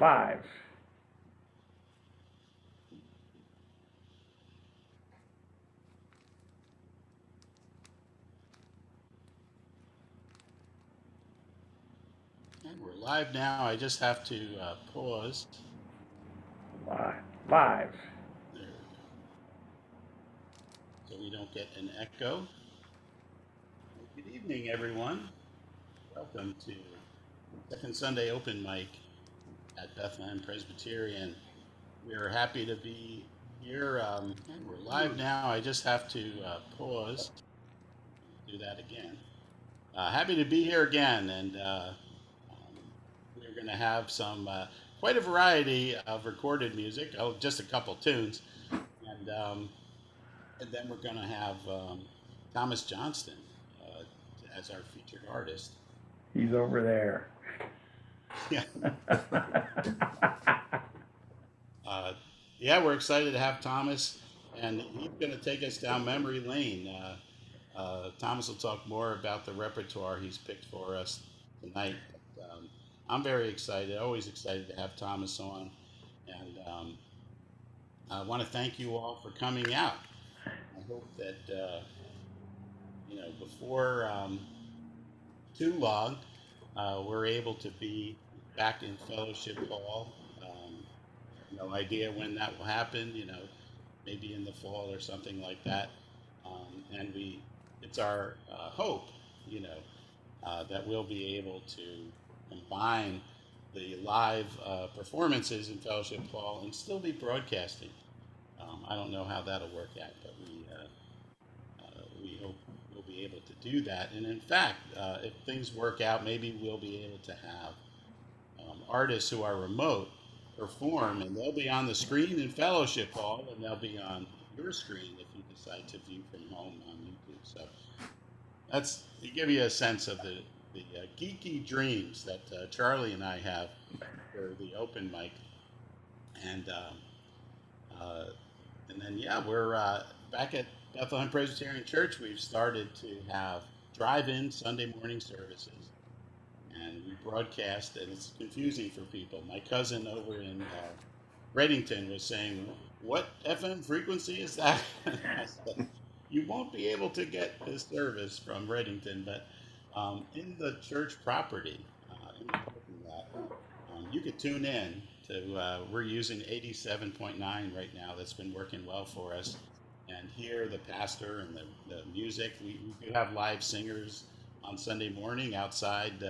Live. And we're live now. I just have to pause. Live. Live. There we go. So we don't get an echo. Good evening, everyone. Welcome to Second Sunday Open Mic at Bethlehem Presbyterian. We are happy to be here. And we're live now. I just have to pause. Do that again. Happy to be here again, and we're going to have some quite a variety of recorded music. Oh, just a couple tunes, and and then we're going to have Thomas Johnston as our featured artist. He's over there. Yeah. Yeah, we're excited to have Thomas, and he's going to take us down memory lane. Thomas will talk more about the repertoire he's picked for us tonight. But, I'm very excited, always excited to have Thomas on, and I want to thank you all for coming out. I hope that before too long, we're able to be back in Fellowship Hall. No idea when that will happen. Maybe in the fall or something like that. And it's our hope, that we'll be able to combine the live performances in Fellowship Hall and still be broadcasting. I don't know how that'll work out, but we hope we'll be able to do that. And in fact, if things work out, maybe we'll be able to have artists who are remote perform, and they'll be on the screen in Fellowship Hall, and they'll be on your screen if you decide to view from home on YouTube. So that's to give you a sense of the geeky dreams that Charlie and I have for the open mic, and and then yeah, we're back at Bethlehem Presbyterian Church. We've started to have drive-in Sunday morning services, and we broadcast, and it's confusing for people. My cousin over in Reddington was saying, "What FM frequency is that?" I said, "You won't be able to get this service from Reddington, but in the church property, in the parking lot, you could tune in to. We're using 87.9 right now. That's been working well for us, and hear the pastor and the music. We do have live singers on Sunday morning outside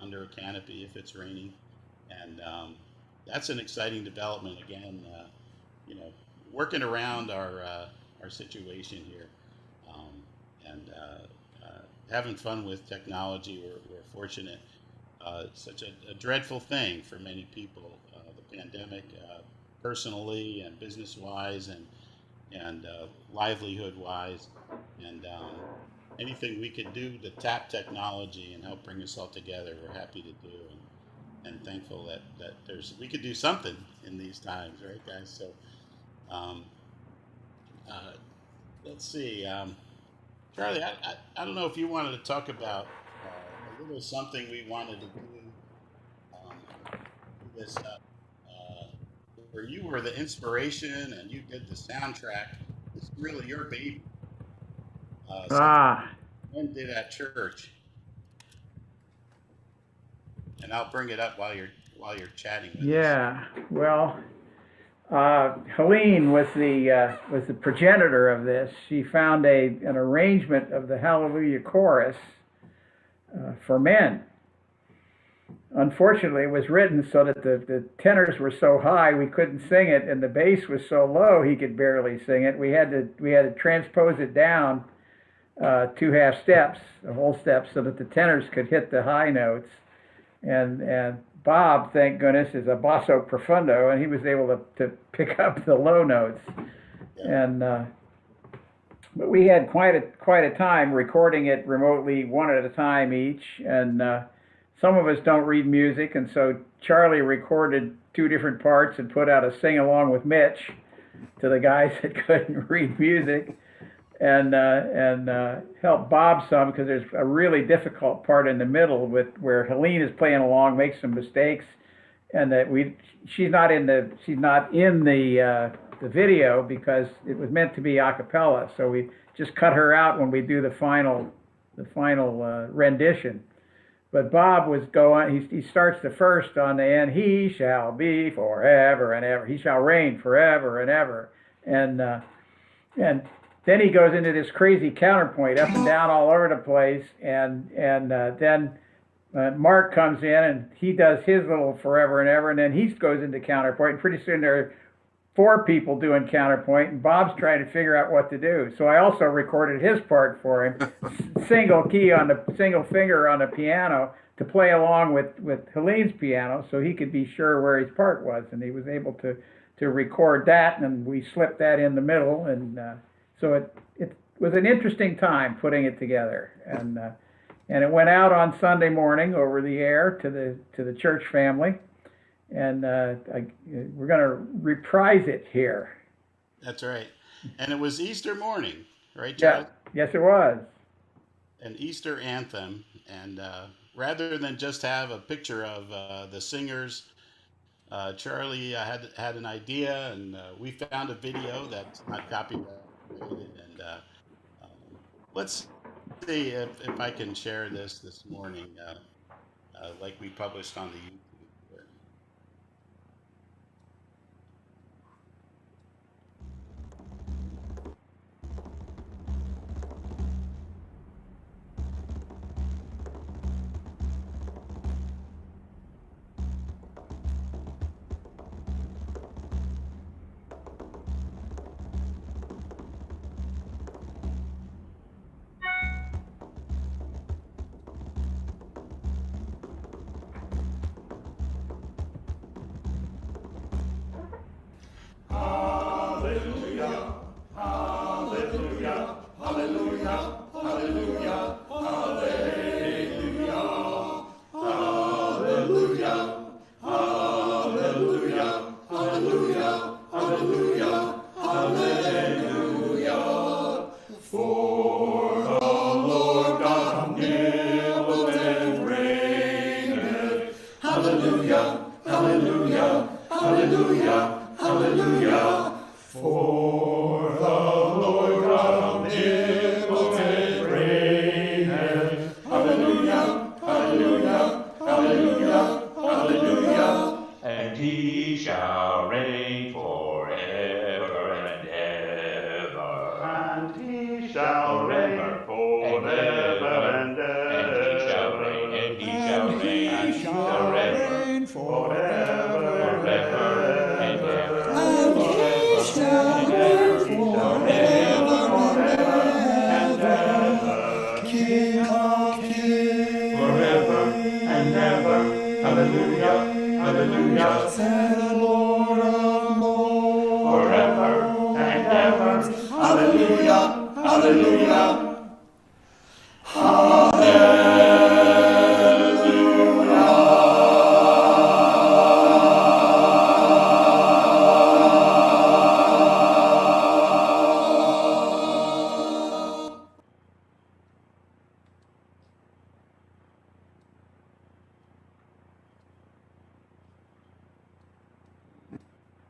under a canopy if it's raining, and that's an exciting development. Again, working around our situation here, and having fun with technology. We're fortunate. It's such a dreadful thing for many people, the pandemic, personally and business wise, and livelihood wise, and anything we could do to tap technology and help bring us all together, we're happy to do, and thankful that we could do something in these times, right, guys? So, um, uh, let's see, Charlie. I don't know if you wanted to talk about a little something we wanted to do. This where you were the inspiration and you did the soundtrack. It's really your baby. Something Ah, Ben did at church, and I'll bring it up while you're chatting with us. yeah. Well, Helene was the progenitor of this. She found an arrangement of the Hallelujah chorus for men. Unfortunately, it was written so that the tenors were so high we couldn't sing it, and the bass was so low he could barely sing it. We had to transpose it down two half steps, a whole step, so that the tenors could hit the high notes. And Bob, thank goodness, is a basso profundo, and he was able to pick up the low notes. Yeah. And but we had quite a time recording it remotely, one at a time each. And some of us don't read music, and so Charlie recorded two different parts and put out a sing along with Mitch to the guys that couldn't read music, and help Bob some because there's a really difficult part in the middle with where Helene is playing along, makes some mistakes, and that she's not in the video because it was meant to be a cappella. So we just cut her out when we do the final rendition. But Bob was going. He starts the first on the end. He shall be forever and ever. He shall reign forever and ever. And then he goes into this crazy counterpoint, up and down all over the place. And then Mark comes in and he does his little forever and ever. And then he goes into counterpoint. And pretty soon there are 4 people doing counterpoint, and Bob's trying to figure out what to do. So I also recorded his part for him, single finger on the piano to play along with Helene's piano, so he could be sure where his part was, and he was able to record that, and we slipped that in the middle, and so it was an interesting time putting it together, and it went out on Sunday morning over the air to the church family. And we're going to reprise it here. That's right. And it was Easter morning, right, Charlie? Yeah. Yes, it was. An Easter anthem. And rather than just have a picture of the singers, Charlie had an idea, and we found a video that's not copyrighted. And let's see if I can share this morning, like we published on the YouTube.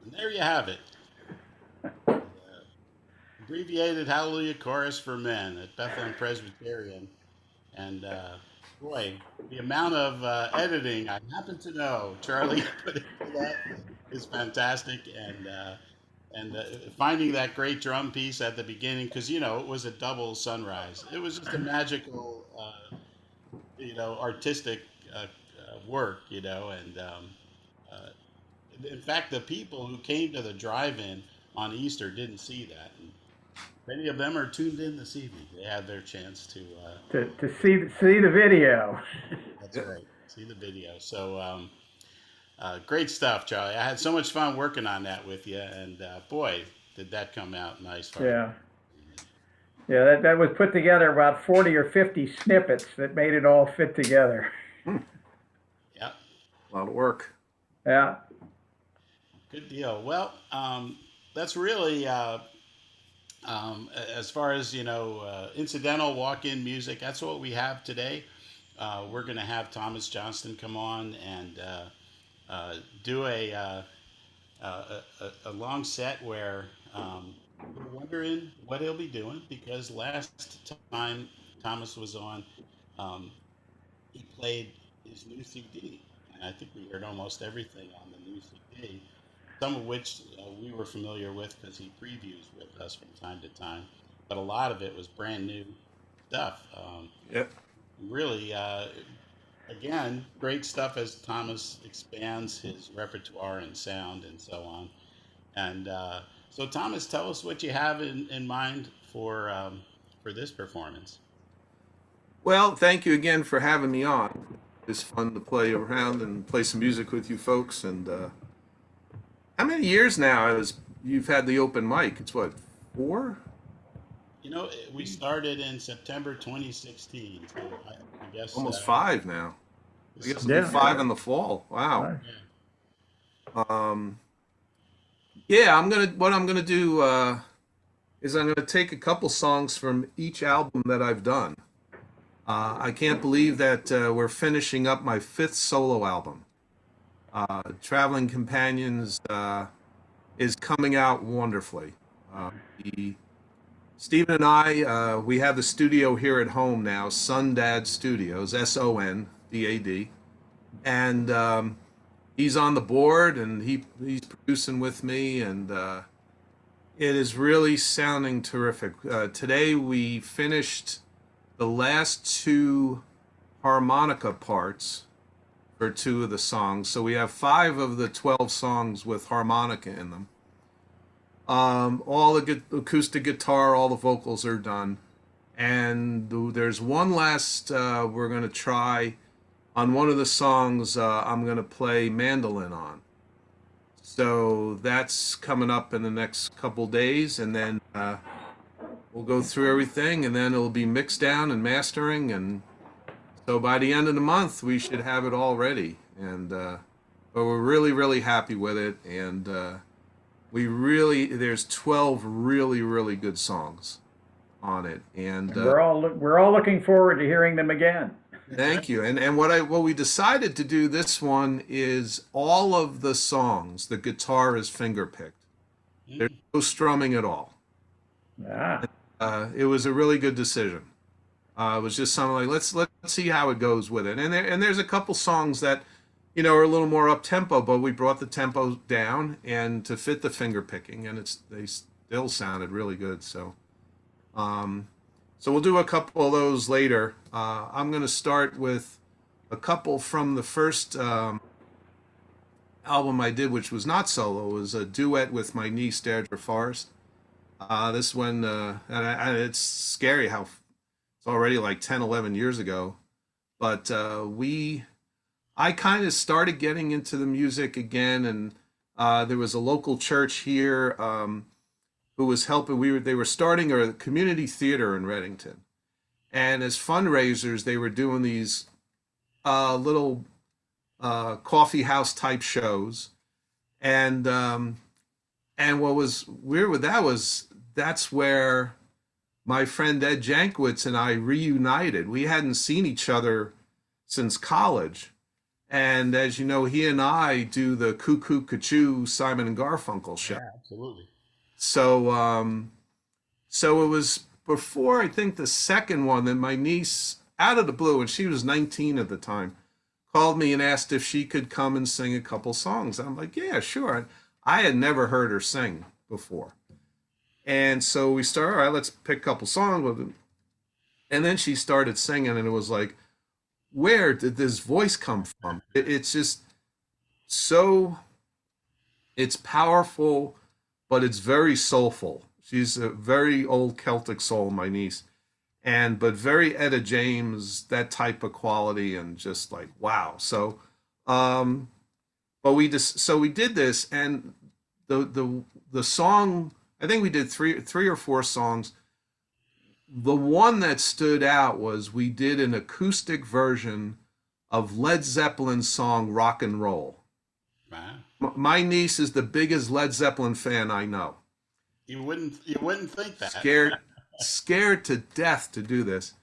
And there you have it. Abbreviated Hallelujah Chorus for Men at Bethlehem Presbyterian. And boy, the amount of editing I happen to know Charlie put into that is fantastic. And finding that great drum piece at the beginning, because, you know, it was a double sunrise. It was just a magical, artistic work, and in fact, the people who came to the drive-in on Easter didn't see that. And many of them are tuned in this evening. They had their chance to see the video. That's right, see the video. So great stuff, Charlie. I had so much fun working on that with you, and boy, did that come out nice. Yeah. Yeah, that was put together about 40 or 50 snippets that made it all fit together. Yeah. A lot of work. Yeah. Good deal. Well, that's really, as far as, incidental walk-in music, that's what we have today. We're going to have Thomas Johnston come on, and do a long set where we're wondering what he'll be doing because last time Thomas was on, um, he played his new CD, and I think we heard almost everything on the new CD, some of which we were familiar with because he previews with us from time to time, but a lot of it was brand new stuff. Yep. Really, again, great stuff as Thomas expands his repertoire and sound and so on. And so, Thomas, tell us what you have in mind for this performance. Well, thank you again for having me on. It's fun to play around and play some music with you folks. And how many years now has you've had the open mic? It's what, 4? You know, we started in September 2016, so I guess Almost 5 now. I this guess is, it'll be Yeah. 5 in the fall. Wow. Right. yeah. Um, yeah, what I'm gonna do is I'm gonna take a couple songs from each album that I've done. I can't believe that we're finishing up my 5th solo album. Traveling Companions is coming out wonderfully. The, Stephen and I, we have the studio here at home now, Sundad Studios, Sondad, and he's on the board and he's producing with me, and it is really sounding terrific. Today we finished the last 2 harmonica parts for 2 of the songs. So we have 5 of the 12 songs with harmonica in them. All the acoustic guitar, all the vocals are done. And there's one last, we're going to try on one of the songs, I'm going to play mandolin on. So that's coming up in the next couple days. And then we'll go through everything, and then it'll be mixed down and mastering. And so by the end of the month, we should have it all ready. And but we're really, really happy with it. And there's 12 really, really good songs on it. And And we're all looking forward to hearing them again. thank you. And what we decided to do this one is all of the songs, the guitar is finger picked. There's Mm, no strumming at all. Ah, It was a really good decision. It was just something like let's see how it goes with it. And there's a couple songs that are a little more up tempo, but we brought the tempo down and to fit the finger picking, and they still sounded really good. Um, so we'll do a couple of those later. I'm going to start with a couple from the first album I did, which was not solo. It was a duet with my niece Deirdre Forrest. This one, it's scary how it's already like 10, 11 years ago. But I kind of started getting into the music again, and there was a local church here who was helping. They were starting a community theater in Reddington, and as fundraisers, they were doing these little coffee house type shows, and what was weird with that was that's where my friend Ed Jankwitz and I reunited. We hadn't seen each other since college. And as you know, he and I do the Cuckoo Cachoo Simon and Garfunkel show. yeah, absolutely. So it was before I think the second one that my niece, out of the blue, and she was 19 at the time, called me and asked if she could come and sing a couple songs. I'm like, yeah, sure. I had never heard her sing before. And so we started, all right, let's pick a couple songs with it. And then she started singing, and it was like, where did this voice come from? It's just so, it's powerful, but it's very soulful. She's a very old Celtic soul, my niece, but very Etta James, that type of quality, and just like wow. But we did this, and the song. I think we did three or four songs. The one that stood out was we did an acoustic version of Led Zeppelin's song "Rock and Roll." Wow. My niece is the biggest Led Zeppelin fan I know. You wouldn't think that. Scared to death to do this,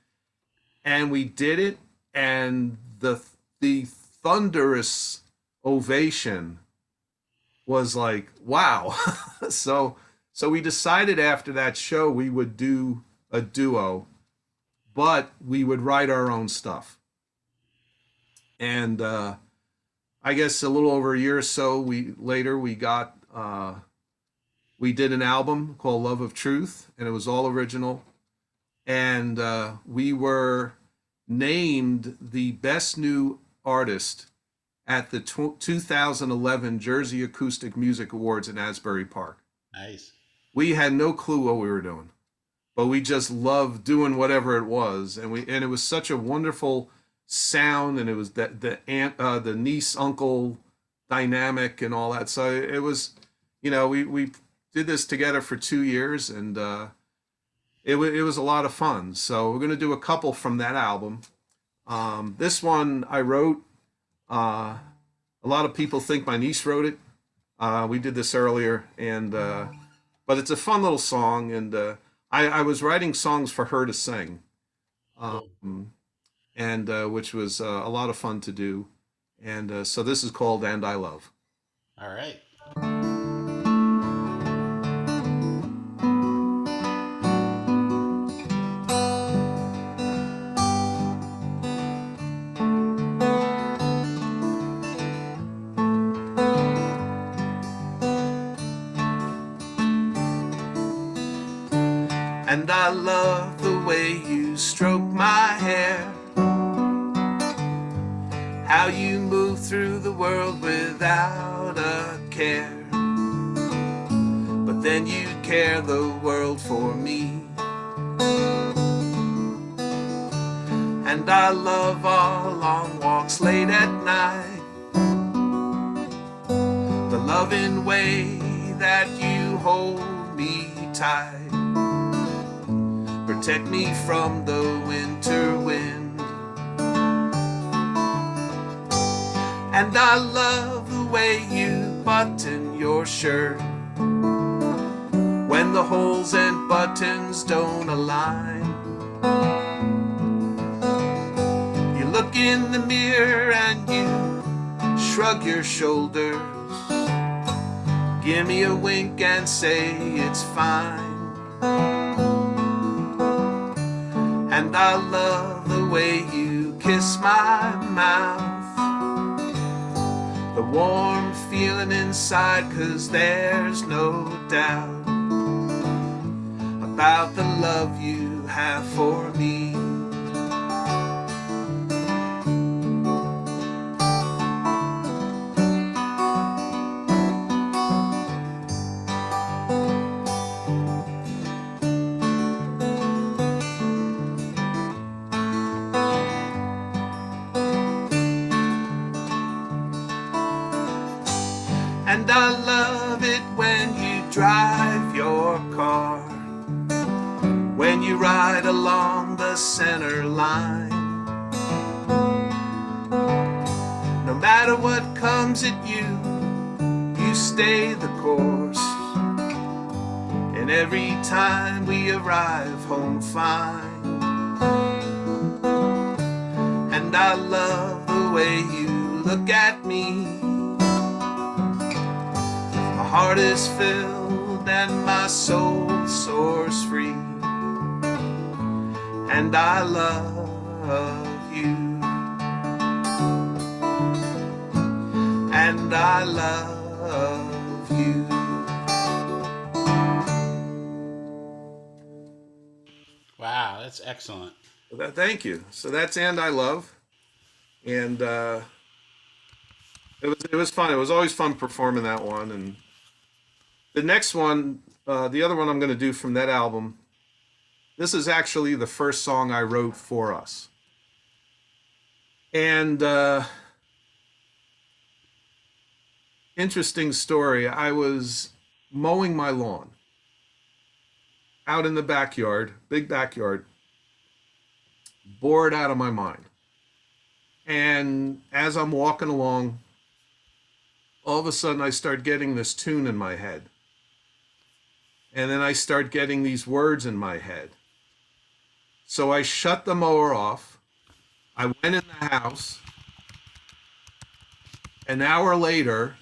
and we did it. And the thunderous ovation was like, wow. so we decided after that show we would do a duo, but we would write our own stuff. And I guess a little over a year or so we got we did an album called Love of Truth, and it was all original. And we were named the best new artist at the 2011 Jersey Acoustic Music Awards in Asbury Park. Nice. We had no clue what we were doing, but we just loved doing whatever it was, and it was such a wonderful sound, and it was the niece uncle dynamic and all that. So it was, we did this together for 2 years, and it was a lot of fun. So we're gonna do a couple from that album. This one I wrote. A lot of people think my niece wrote it. We did this earlier, and but it's a fun little song, and I was writing songs for her to sing, and which was a lot of fun to do. And so this is called "And I Love." All right. And I love the way you stroke my hair, how you move through the world without a care, but then you care the world for me. And I love our long walks late at night, the loving way that you hold me tight, protect me from the winter wind. And I love the way you button your shirt when the holes and buttons don't align. You look in the mirror and you shrug your shoulders, give me a wink and say it's fine. And I love the way you kiss my mouth, the warm feeling inside, 'cause there's no doubt about the love you have for me. And I love it when you drive your car, when you ride along the center line. No matter what comes at you, you stay the course, and every time we arrive home fine. And I love the way you look at me. My heart is filled and my soul soars free, and I love you, and I love you. Wow, that's excellent. Thank you. So that's "And I Love," and it was fun. It was always fun performing that one. And the next one, the other one I'm going to do from that album, this is actually the first song I wrote for us. And interesting story. I was mowing my lawn out in the backyard, big backyard, bored out of my mind. And as I'm walking along, all of a sudden I start getting this tune in my head. And then I start getting these words in my head. So I shut the mower off. I went in the house. an hour later,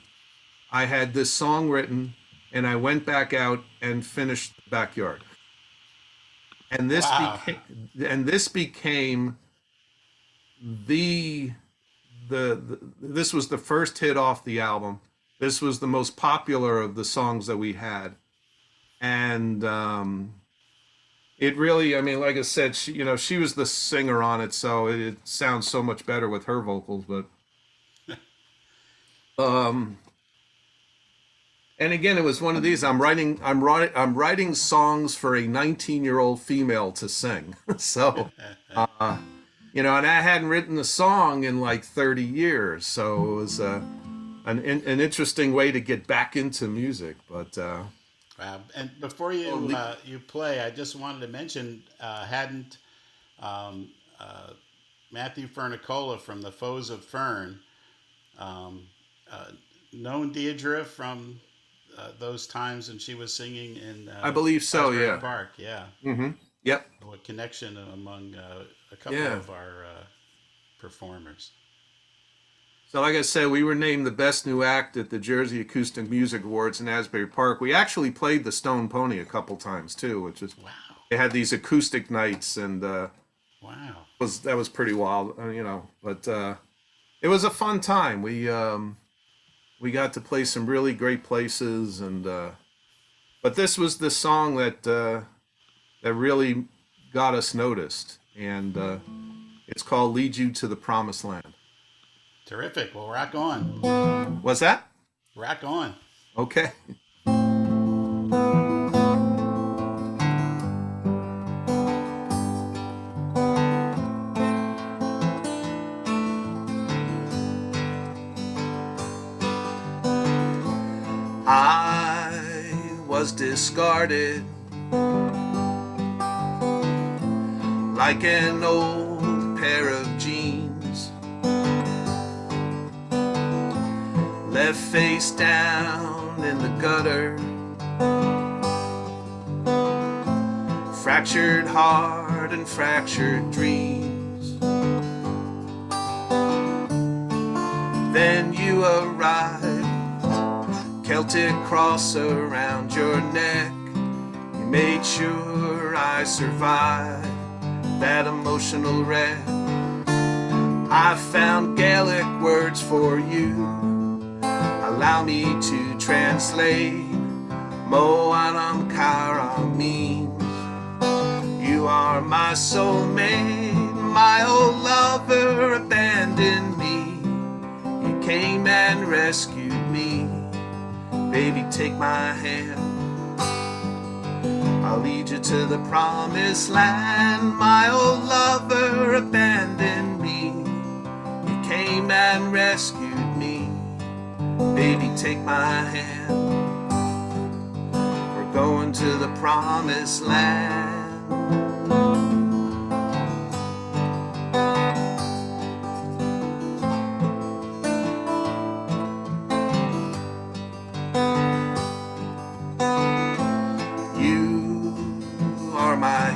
I had this song written, and I went back out and finished the backyard. And Wow. this became the this was the first hit off the album. This was the most popular of the songs that we had, and it really, I mean, like I said, she was the singer on it, so it sounds so much better with her vocals. But um, and again, it was one of these. I'm writing songs for a 19-year-old female to sing. So, and I hadn't written a song in like 30 years. So it was an interesting way to get back into music. But Wow. And before you play, I just wanted to mention, hadn't um, uh, Matthew Fernicola from the Foes of Fern um, uh, known Deidre from those times when she was singing in I believe so. Asbury Yeah. Park? Yeah. Mm-hmm. Yep. What connection among a couple Yeah. of our performers. So, like I said, we were named the best new act at the Jersey Acoustic Music Awards in Asbury Park. We actually played the Stone Pony a couple times too, which is Wow. they had these acoustic nights, and Wow. that was pretty wild, But it was a fun time. We got to play some really great places, and but this was the song that really got us noticed, and it's called "Lead You to the Promised Land." Terrific. Well, rock on. What's that? Rock on. Okay. I was discarded like an old pair of jeans, left face down in the gutter, fractured heart and fractured dreams. Then you arrived, Celtic cross around your neck. You made sure I survived that emotional wreck. I found Gaelic words for you. Allow me to translate. Mo Anam Kara means you are my soulmate. My old lover abandoned me. You came and rescued me. Baby, take my hand. I'll lead you to the promised land. My old lover abandoned me. You came and rescued me. Baby, take my hand. We're going to the promised land.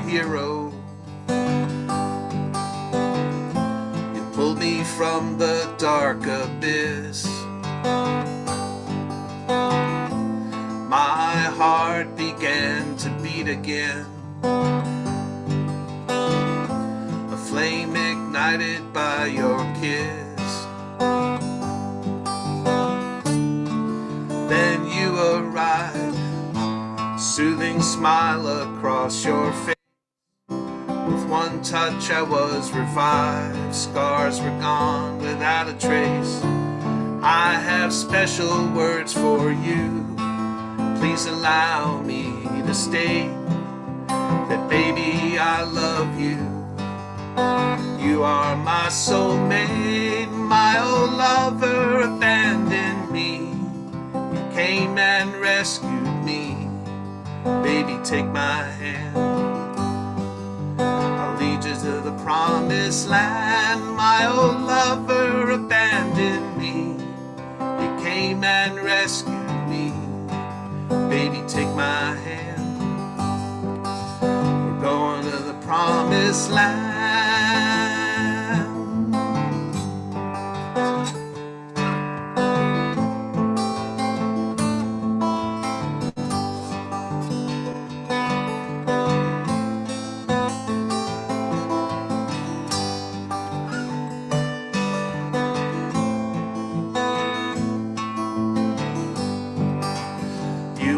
Hero, you pulled me from the dark abyss. My heart began to beat again, a flame ignited by your kiss. Then you arrived, soothing smile across your face. With one touch I was revived, scars were gone without a trace. I have special words for you. Please allow me to state that baby I love you. You are my soulmate, my old lover abandoned me. You came and rescued me. Baby, take my hand. I'll lead you to the promised land. My old lover abandoned me. You came and rescued me. Baby, take my hand. We're going to the promised land.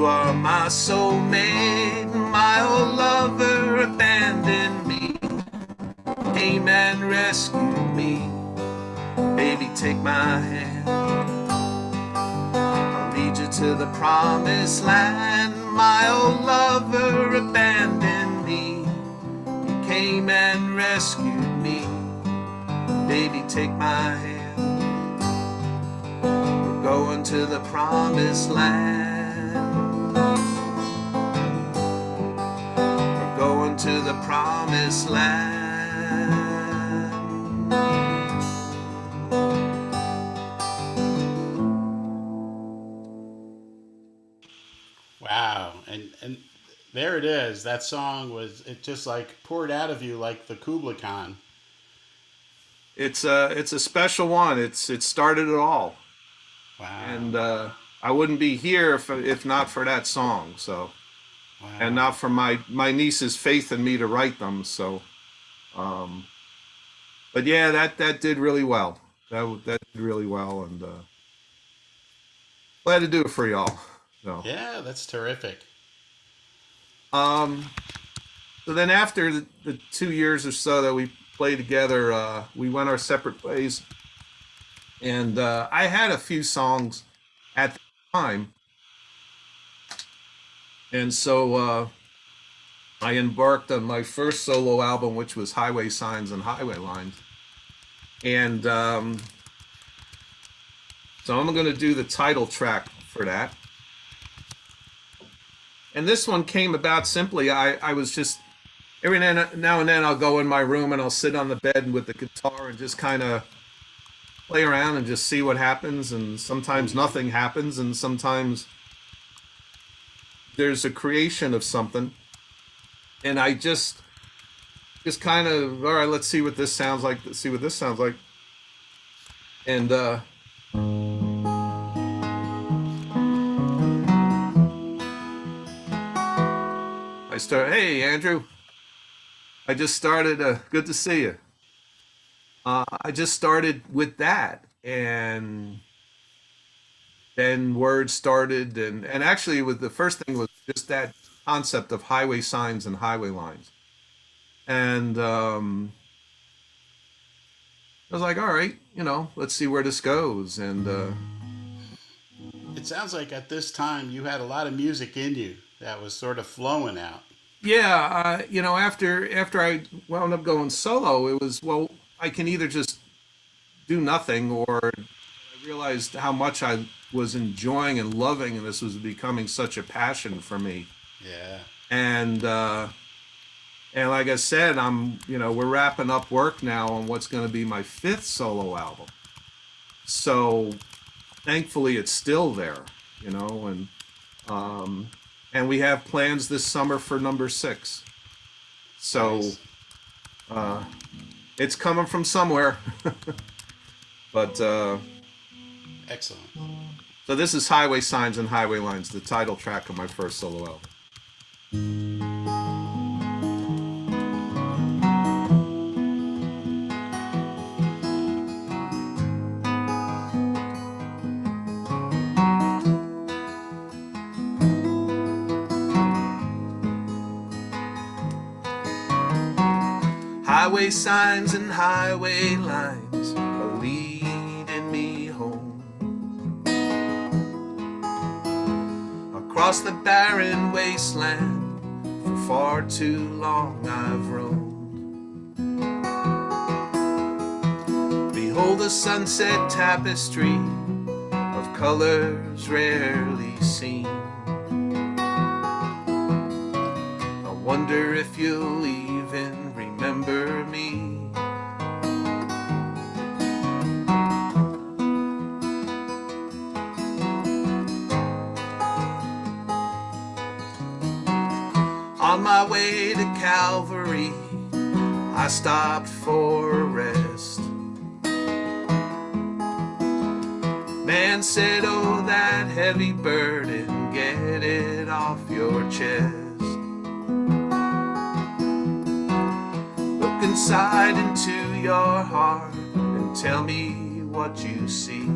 are my soulmate. My old lover abandoned me, came and rescued me. Baby, take my hand, I'll lead you to the promised land. My old lover abandoned me, he came and rescued me. Baby, take my hand, we're going to the promised land. We're going to the promised land. Wow, and there it is. That song was, it just like poured out of you like the Kubla Khan. It's a special one. It started it all, Wow, and I wouldn't be here if not for that song. So, and wow. not for my niece's faith in me to write them. So, um, but yeah, that did really well. That did really well, and glad to do it for y'all. So, Yeah, that's terrific. um, so then after the 2 years or so that we played together, we went our separate ways, and I had a few songs at the time, and so I embarked on my first solo album, which was Highway Signs and Highway Lines, and so I'm going to do the title track for that. And this one came about simply. I was just every now and then I'll go in my room and I'll sit on the bed with the guitar and just kind of play around and just see what happens. And sometimes Hmm. nothing happens, and sometimes there's a creation of something. And I just kind of, all right, let's see what this sounds like. Let's see what this sounds like. And I start, hey Andrew, I just started. Good to see you. I just started with that, and then words started, and actually, with the first thing was just that concept of highway signs and highway lines, and I was like, all right, let's see where this goes, and It sounds like at this time you had a lot of music in you that was sort of flowing out. yeah, after I wound up going solo, it was well, I can either just do nothing, or I realized how much I was enjoying and loving, and this was becoming such a passion for me. Yeah. And and like I said, we're wrapping up work now on what's going to be my fifth solo album. So thankfully, it's still there, and um, and we have plans this summer for number six. So Nice. uh, it's coming from somewhere, but. Excellent. So this is Highway Signs and Highway Lines, the title track of my first solo album. Highway signs and highway lines are leading me home. Across the barren wasteland, for far too long I've roamed. Behold the sunset tapestry of colors rarely seen. I wonder if you'll even remember me. On my way to Calvary, I stopped for a rest. Man said, oh, that heavy burden, get it off your chest. Look inside into your heart and tell me what you see.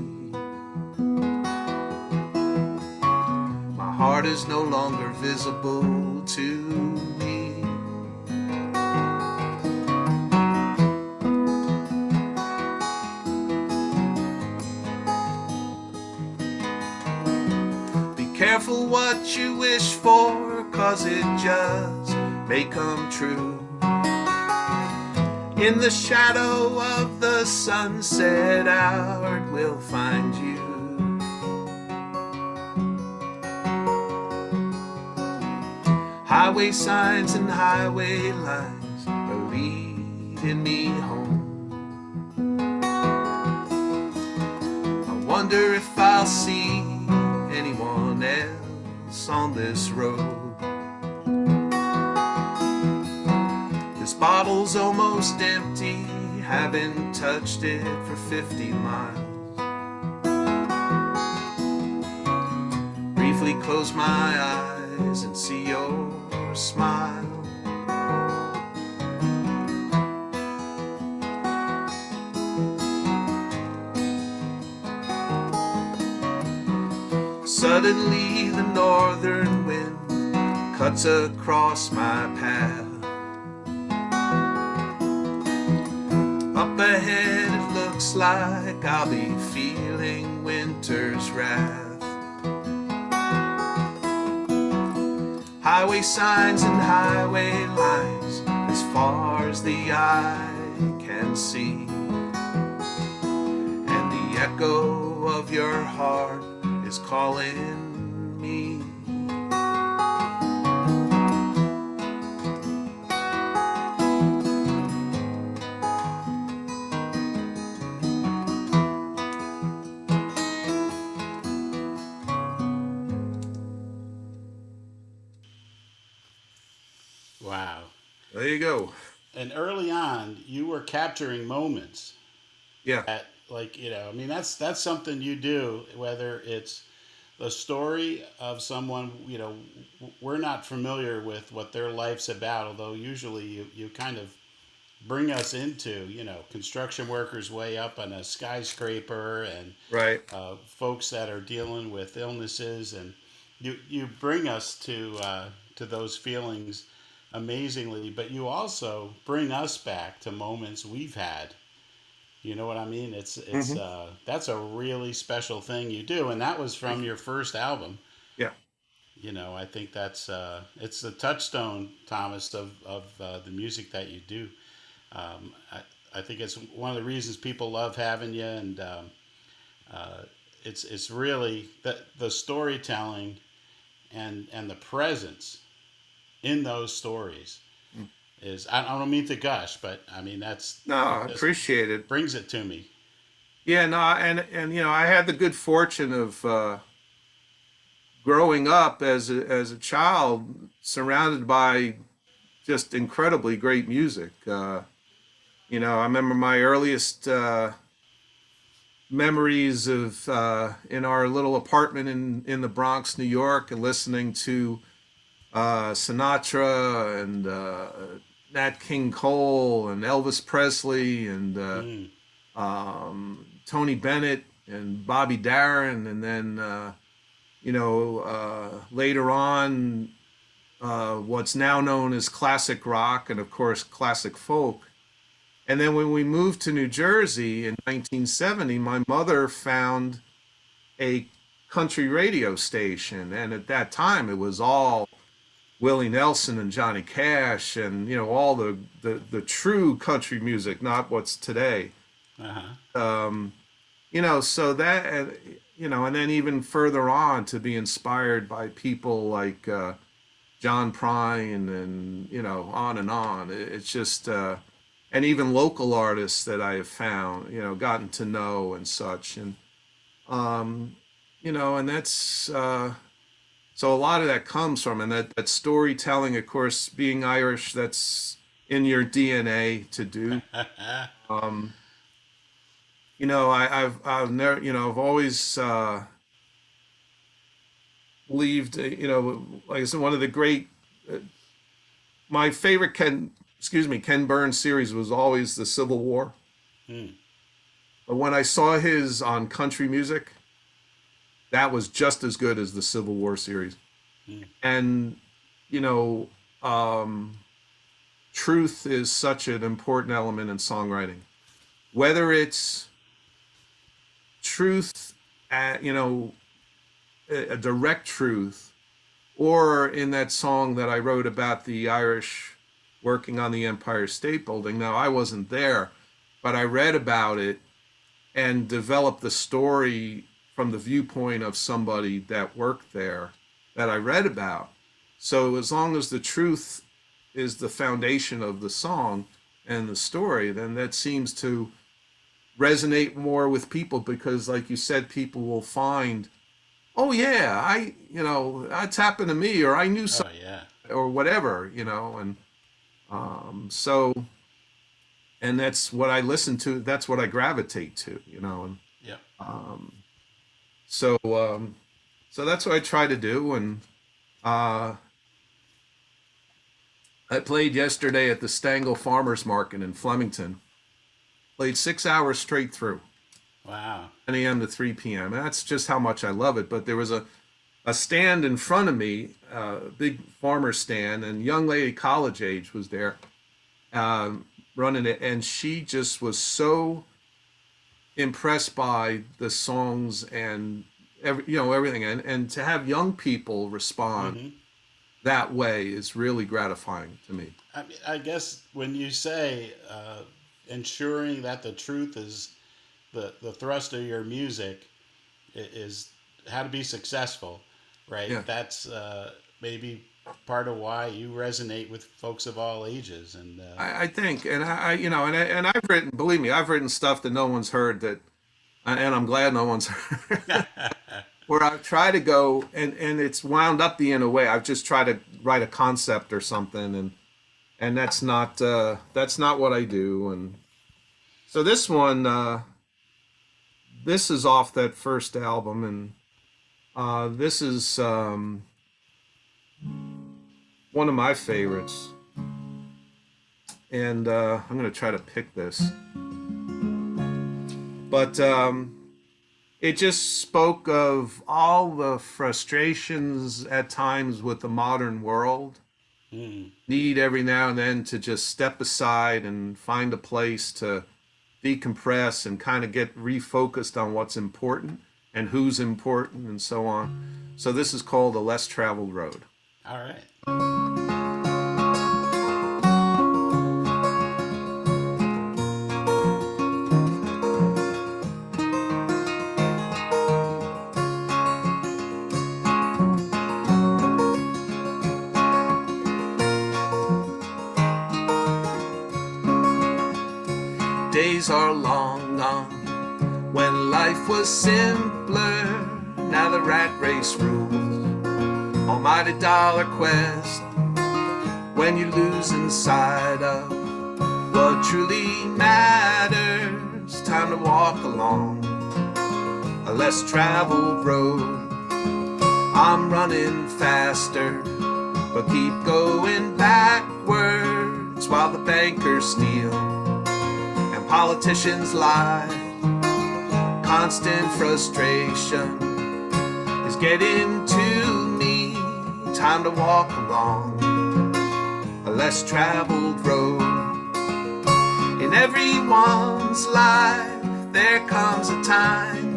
My heart heart is no longer visible to me. Be careful what you wish for, 'cause it just may come true. In the shadow of the sunset hour will find you. Highway signs and highway lines are leading me home. I wonder if I'll see anyone else on this road. This bottle's almost empty, haven't touched it for 50 miles. Briefly close my eyes and see your smile. Suddenly the northern wind cuts across my path. Up ahead it looks like I'll be feeling winter's wrath. Highway signs and highway lines as far as the eye can see. And the echo of your heart is calling me. Wow. There you go. And early on, you were capturing moments Yeah. that, like, I mean, that's something you do, whether it's the story of someone, we're not familiar with what their life's about, although usually you kind of bring us into, construction workers way up on a skyscraper and Right. folks that are dealing with illnesses, and you bring us to those feelings amazingly, but you also bring us back to moments we've had. You know what I mean? It's Hmm. that's a really special thing you do, and that was from Thank you. your first album. Yeah. I think that's it's the touchstone, Thomas, of the music that you do. I think it's one of the reasons people love having you, and uh, it's really the storytelling and the presence in those stories Mm. is. I don't mean to gush, but I mean No, it I just appreciate it. brings it to me. Yeah, no, and I had the good fortune of growing up as a child surrounded by just incredibly great music. I remember my earliest memories of in our little apartment in the Bronx, New York, and listening to Sinatra and Nat King Cole and Elvis Presley and Mm, Tony Bennett and Bobby Darin, and then later on what's now known as classic rock and of course classic folk. And then when we moved to New Jersey in 1970, my mother found a country radio station, and at that time it was all Willie Nelson and Johnny Cash, and all the true country music, not what's today. uh-huh. Um, so that and then even further on to be inspired by people like John Prine, and on and on. It's just and even local artists that I have found, gotten to know and such, and um, and that's so a lot of that comes from, and that storytelling, of course, being Irish, that's in your DNA to do. Um, I've never, I've always believed, like I said, one of the great, uh, my favorite Ken Burns series was always the Civil War. Mm, But when I saw his on country music, that was just as good as the Civil War series. And, you know, um, truth is such an important element in songwriting. Whether it's truth, you know, a direct truth, or in that song that I wrote about the Irish working on the Empire State Building. Now, I wasn't there, but I read about it and developed the story from the viewpoint of somebody that worked there that I read about. So as long as the truth is the foundation of the song and the story, then that seems to resonate more with people because, like you said, people will find, oh yeah, you know, that's happened to me, or I knew Oh something, yeah. or whatever, you know, and so, and that's what I listen to. That's what I gravitate to, you know, and Yeah. um, so so that's what I try to do. And uh, I played yesterday at the Stangel Farmers Market in Flemington. Played 6 hours straight through, Wow. 10 a.m. to 3 p.m. And that's just how much I love it. But there was a stand in front of me, a big farmer stand, and a young lady, college age, was there running it. And she just was so impressed by the songs and you know, everything. And to have young people respond Hmm. that way is really gratifying to me. I mean, I guess when you say ensuring that the truth is the thrust of your music is how to be successful, right? Yeah. That's maybe part of why you resonate with folks of all ages. And I think, and you know, and I've written, believe me, I've written stuff that no one's heard that, and I'm glad no one's heard. Where I've tried to go, and it's wound up being a way. I've just tried to write a concept or something, and that's not what I do. And so this one, this is off that first album, and this is one of my favorites. And I'm going to try to pick this. But it just spoke of all the frustrations at times with the modern world. mm, Need every now and then to just step aside and find a place to decompress and kind of get refocused on what's important and who's important and so on. So this is called A Less Traveled Road. all right. Days are long gone when life was simpler. Now the rat race rules, almighty dollar quest. When you lose inside of what truly matters, time to walk along a less traveled road. I'm running faster, but keep going backwards while the bankers steal and politicians lie. Constant frustration is getting to me. Time to walk along a less traveled road. In everyone's life there comes a time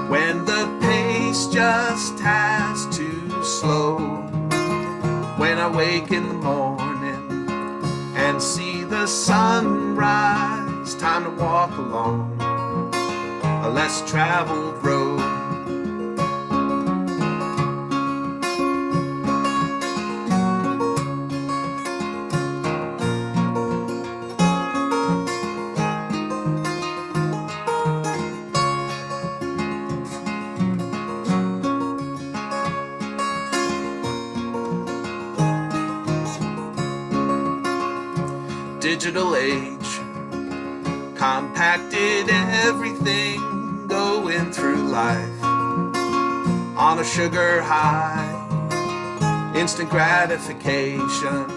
when the pace just has to slow. When I wake in the morning and see the sunrise, time to walk along a less traveled road. Digital age compacted everything going through life on a sugar high. Instant gratification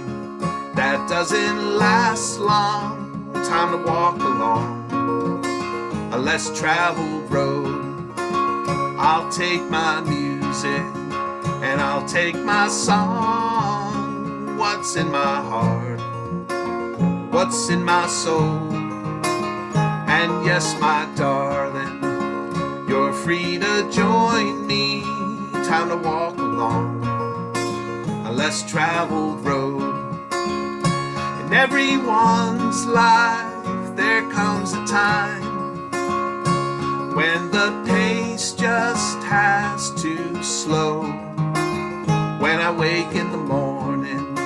that doesn't last long. Time to walk along a less traveled road. I'll take my music and I'll take my song. What's in my heart? What's in my soul? And yes, my darling, you're free to join me. Time to walk along a less traveled road. In everyone's life there comes a time when the pace just has to slow. When I wake in the morning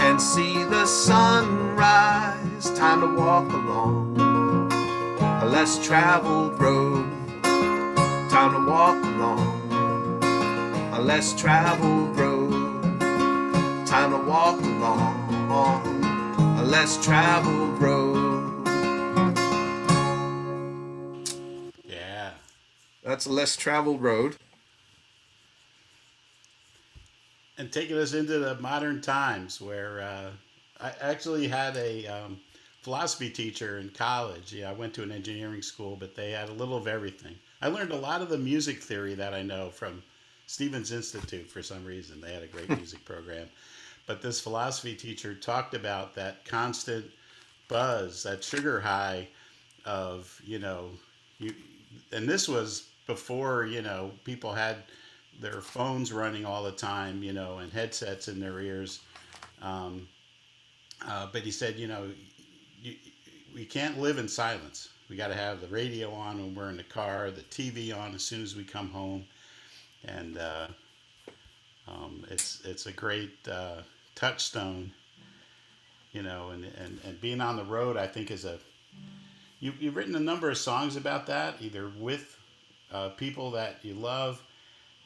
and see the sunrise, time to walk along a less traveled road. Time to walk along a less traveled road. Time to walk along a less traveled road. Yeah. That's a less traveled road. And taking us into the modern times where I actually had a philosophy teacher in college. Yeah, I went to an engineering school, but they had a little of everything. I learned a lot of the music theory that I know from Stevens Institute for some reason. They had a great music program. But this philosophy teacher talked about that constant buzz, that sugar high of, you, and this was before, people had their phones running all the time, and headsets in their ears. Um, but he said, you, we can't live in silence. We got to have the radio on when we're in the car, the TV on as soon as we come home, and it's a great touchstone, and being on the road, I think is you've written a number of songs about that, either with people that you love,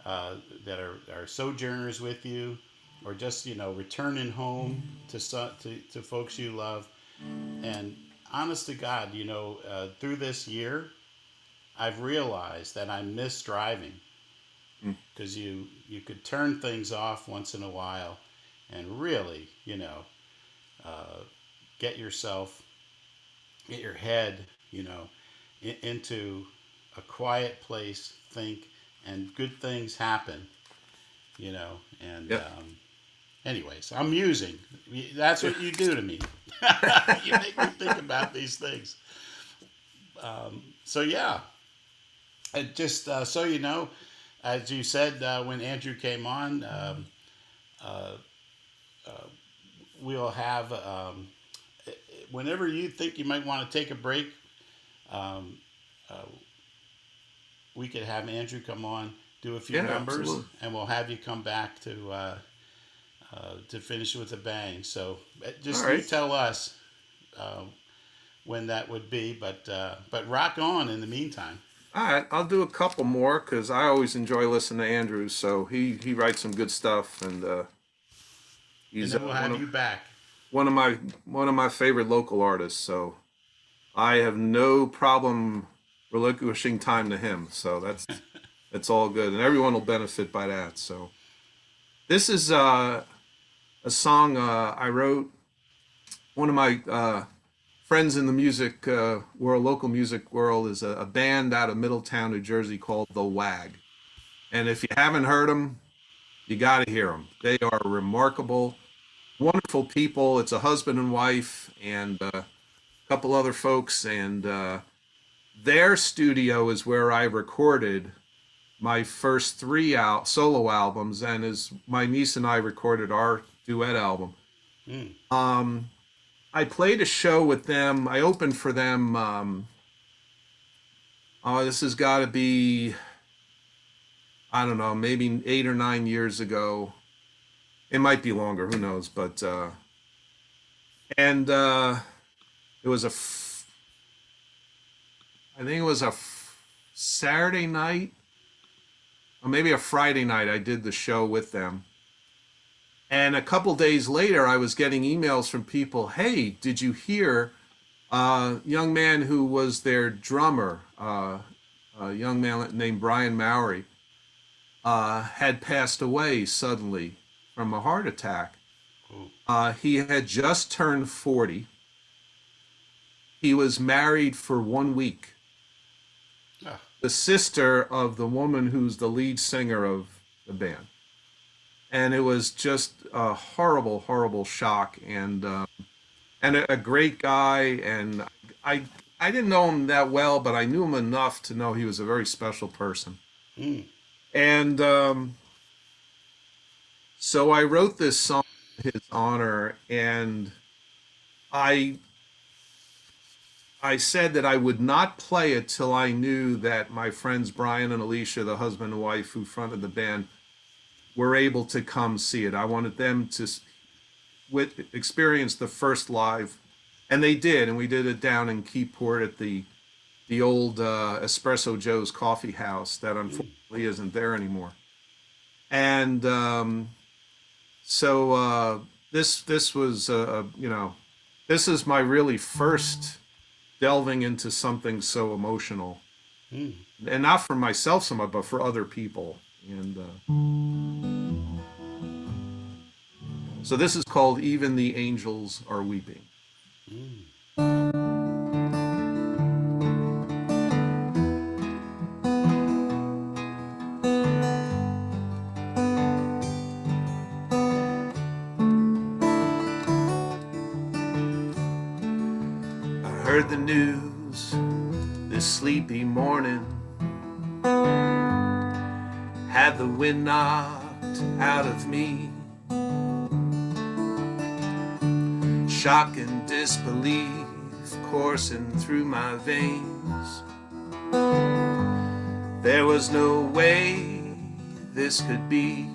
that are sojourners with you, or just returning home to folks you love. And honest to God, through this year, I've realized that I miss driving because you could turn things off once in a while and really uh, get your head into a quiet place, think, and good things happen, and Yep. anyways, I'm musing. That's what you do to me. You make me think about these things. So yeah, and just so you know, as you said when Andrew came on, uh, we'll have whenever you think you might want to take a break, um, uh, we could have Andrew come on, do a few Yeah, numbers, absolutely. and we'll have you come back to finish with a bang. So All just you right. tell us uh, when that would be, but rock on in the meantime, All right, I'll do a couple more because I always enjoy listening to Andrew. So he writes some good stuff, and and he's then we'll have you back. one of my favorite local artists. So I have no problem relinquishing time to him. So that's all good, and everyone will benefit by that. So this is a song I wrote. One of my friends in the music world, local music world, is a band out of Middletown, New Jersey called The Wag. And if you haven't heard them, you got to hear them. They are remarkable, wonderful people. It's a husband and wife and a couple other folks. And their studio is where I recorded my first solo albums, and as my niece and I recorded our duet album. Mm. Um, I played a show with them. I opened for them. Oh, this has got to be, I don't know, maybe 8 or 9 years ago. It might be longer, who knows? But and it was I think it was Saturday night, or maybe a Friday night. I did the show with them. And a couple days later, I was getting emails from people. Hey, did you hear a young man who was their drummer, a young man named Brian Mowry, had passed away suddenly from a heart attack. Cool. He had just turned 40. He was married for 1 week. Ah, The sister of the woman who's the lead singer of the band. and it was just a horrible, horrible shock. And a great guy, and I I didn't know him that well, but I knew him enough to know he was a very special person. Mm. And so I wrote this song in his honor, and I I said that I would not play it till I knew that my friends Brian and Alicia, the husband and wife who fronted the band, were able to come see it. I wanted them to experience the first live, and they did, and we did it down in Keyport at the old Espresso Joe's Coffee House that unfortunately isn't there anymore. And this was this is my really first delving into something so emotional, Mm. and not for myself so much, but for other people. And so this is called "Even the Angels Are Weeping." Mm. I heard the news this sleepy morning, had the wind knocked out of me. Shock and disbelief coursing through my veins. There was no way this could be.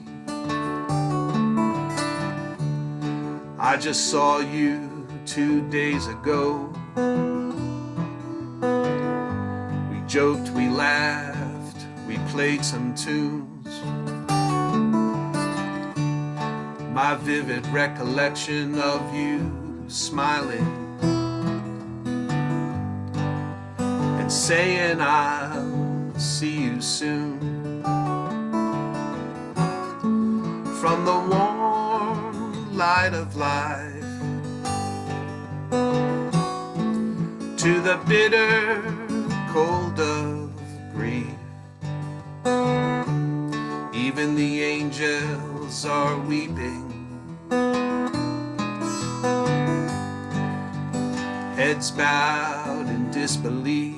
I just saw you 2 days ago. We joked, we laughed, we played some tunes. My vivid recollection of you smiling and saying I'll see you soon. From the warm light of life to the bitter cold of grief, even the angels are weeping. Heads bowed in disbelief.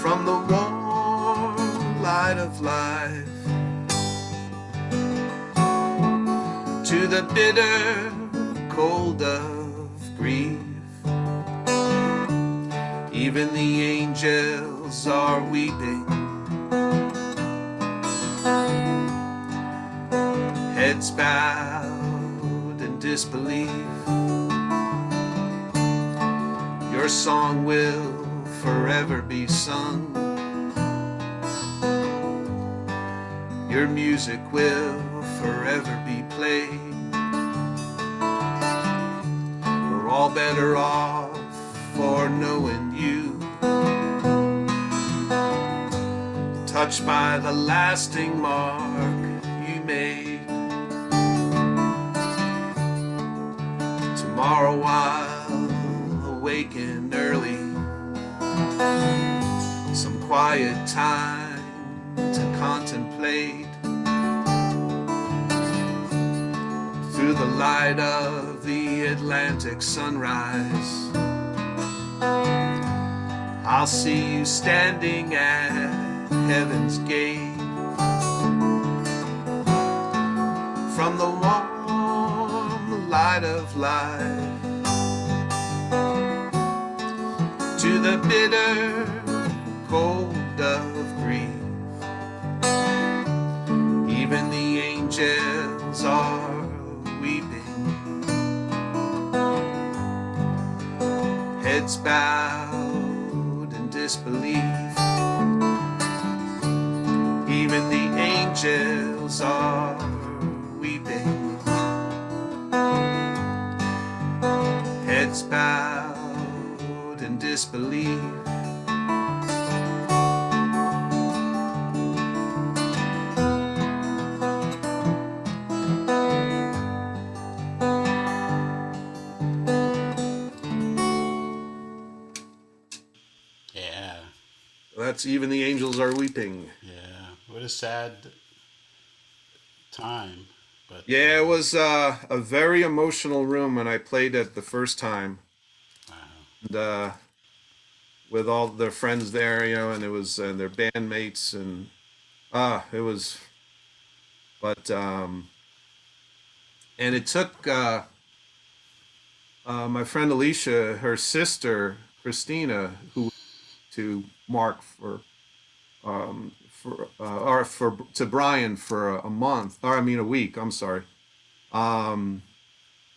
From the warm light of life to the bitter cold of grief, even the angels are weeping. Heads bowed in disbelief. Your song will forever be sung. Your music will forever be played. We're all better off for knowing you, touched by the lasting mark you made. Tomorrow I'll awaken early, some quiet time to contemplate through the light of the Atlantic sunrise. I'll see you standing at heaven's gate. From the warm light of life to the bitter cold of grief, even the angels are weeping. Heads bowed in disbelief. Even the angels are weeping. Heads bowed in disbelief. That's Even the Angels Are Weeping. Yeah, what a sad time. But Yeah, it was a very emotional room when I played it the first time. wow. And, with all their friends there, and it was and their bandmates, and it was. But and it took my friend Alicia, her sister Christina, who went to Mark for to Brian for a month, or I mean a week. I'm sorry. Um,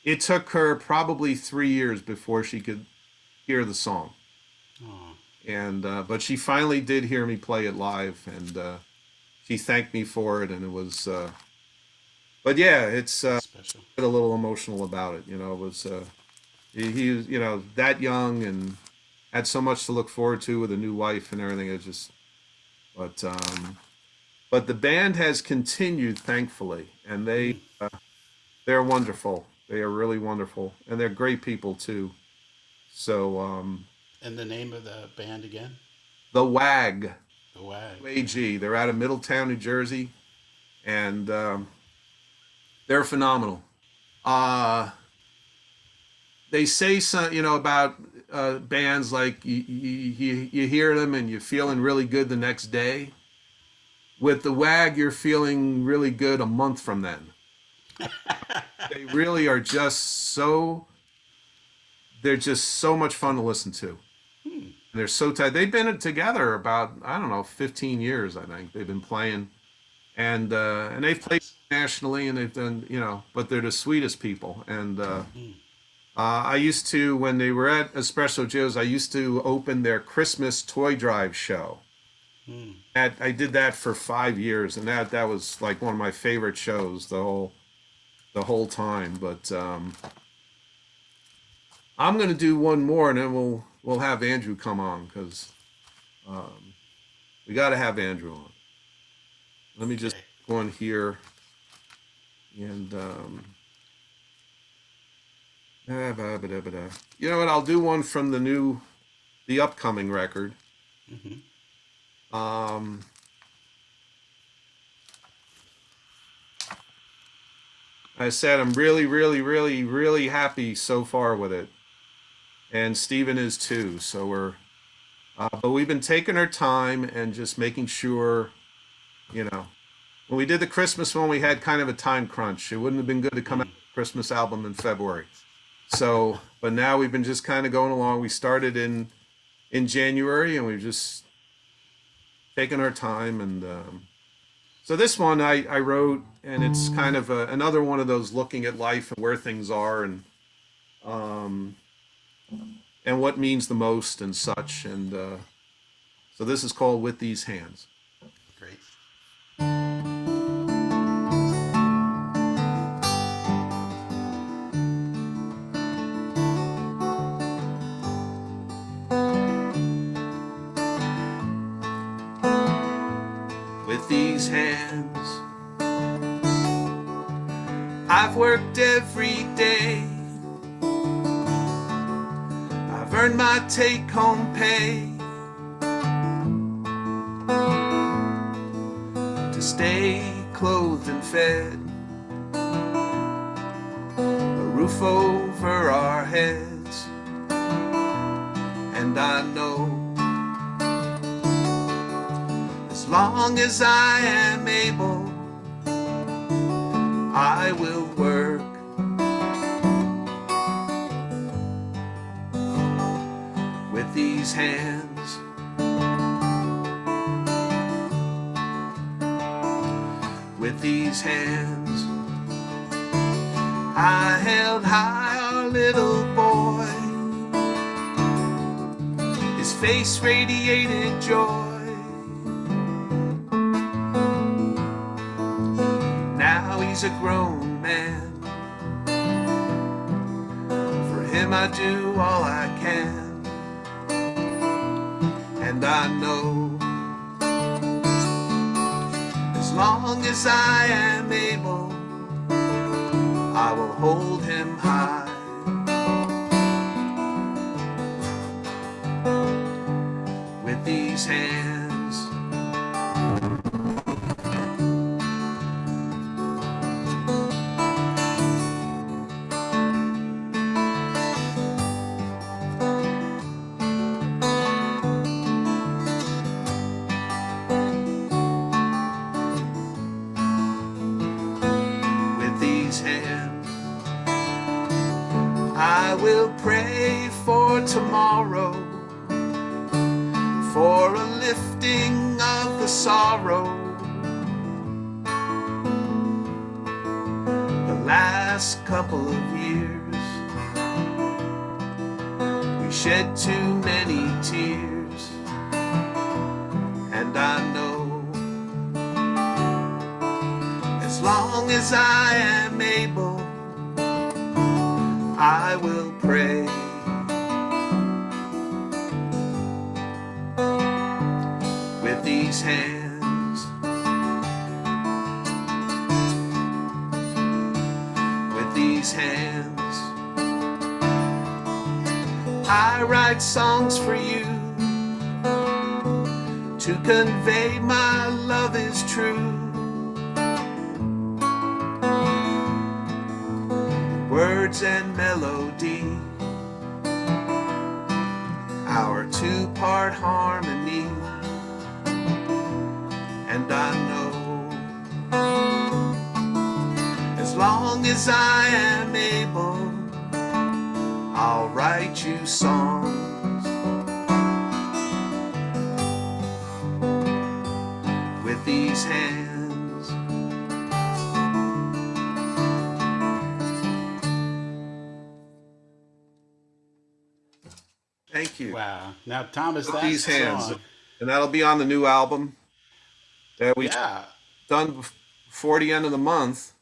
it took her probably 3 years before she could hear the song, Oh, and but she finally did hear me play it live, and she thanked me for it, and it was. But yeah, it's that's special. a little emotional about it. It was he was that young and had so much to look forward to with a new wife and everything. It's just but the band has continued, thankfully, and Hmm. they're wonderful. They are really wonderful, and they're great people too. So And the name of the band again? the WAG, The Wag. WAG, they're out of Middletown, New Jersey, and they're phenomenal. Uh, they say some, about bands like you hear them and you're feeling really good the next day. With the WAG, you're feeling really good a month from then. They really are just they're just so much fun to listen to. Hmm. They're so tight. They've been together about, I don't know, 15 years, I think. They've been playing, and they've played Nice. nationally, and they've done, but they're the sweetest people. And Hmm. I used to, when they were at Espresso Joe's, I used to open their Christmas toy drive show. Hmm. I did that for 5 years, and that was like one of my favorite shows the whole time. But I'm gonna do one more, and then we'll have Andrew come on, because um, we got to have Andrew on. Let me just Okay. go in here and you know what? I'll do one from the upcoming record. Hmm. Um, I said I'm really, really, really, really happy so far with it, and Steven is too. So but we've been taking our time and just making sure, you know, when we did the Christmas one, we had kind of a time crunch. It wouldn't have been good to come out Hmm. with a Christmas album in February. So, but now we've been just kind of going along. We started in January, and we've just taken our time, and so this one I wrote, and it's kind of another one of those looking at life and where things are, um, and what means the most and such. And so this is called With These Hands. Great. With these hands, I've worked every day. I've earned my take-home pay to stay clothed and fed, a roof over our heads. And I know, as long as I am able, I will work. With these hands, with these hands, I held high our little boy. His face radiated joy. Now he's a grown man. For him I do all I can. And I know, as long as I am able, I will hold him high. With with these hands. With these hands, I will pray for tomorrow, for a lifting of the sorrow. The last couple of years, we shed too many tears, and I know as long as I am able, I will pray. With these hands, with these hands, I write songs for you to convey my love is true. Words and melody, our two-part harmony. And I know as long as I am able, I'll write you songs. With these hands, thank you. Wow. Now, Thomas, With that these hands, song, and that'll be on the new album that we've yeah. done before the end of the month.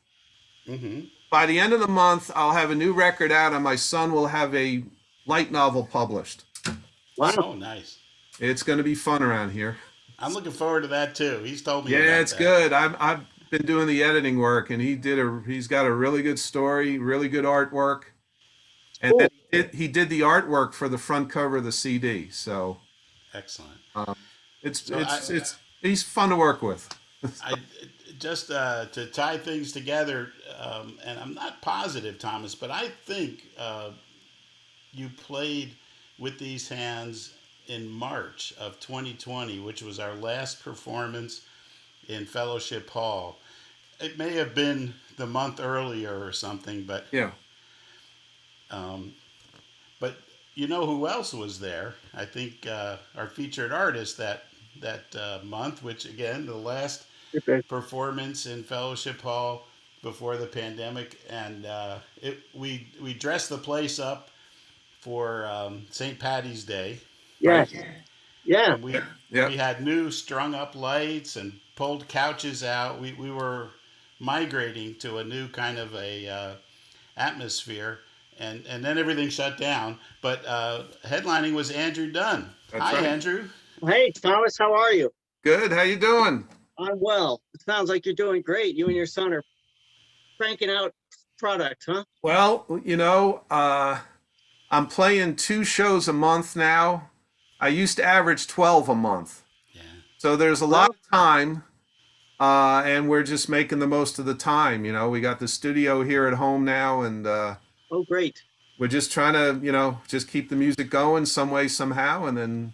Hmm. By the end of the month, I'll have a new record out, and my son will have a light novel published. Wow. Oh, nice. It's going to be fun around here. I'm looking forward to that too. He's told me Yeah, about it's that. good. I've been doing the editing work, and he's got a really good story, really good artwork, and then Cool. he did the artwork for the front cover of the CD. So Excellent. um, it's So he's fun to work with. I just to tie things together, and I'm not positive, Thomas, but I think you played with these hands in March of 2020, which was our last performance in Fellowship Hall. It may have been the month earlier or something, Yeah. um, but you know who else was there? I think our featured artist that month, which again the last Okay. performance in Fellowship Hall before the pandemic, and we dressed the place up for St. Patty's Day, Yes. Yeah. and we Yeah. we had new strung up lights and pulled couches out. We were migrating to a new kind of a atmosphere, and then everything shut down. But headlining was Andrew Dunn. That's Hi, right. Andrew. Hey, Thomas, how are you? Good. How you doing? I'm well. It sounds like you're doing great. You and your son are cranking out product, huh? Well, I'm playing 2 shows a month now. I used to average 12 a month. Yeah. So there's a Well, lot of time, and we're just making the most of the time. We got the studio here at home now, and oh, great. we're just trying to, just keep the music going some way, somehow, and then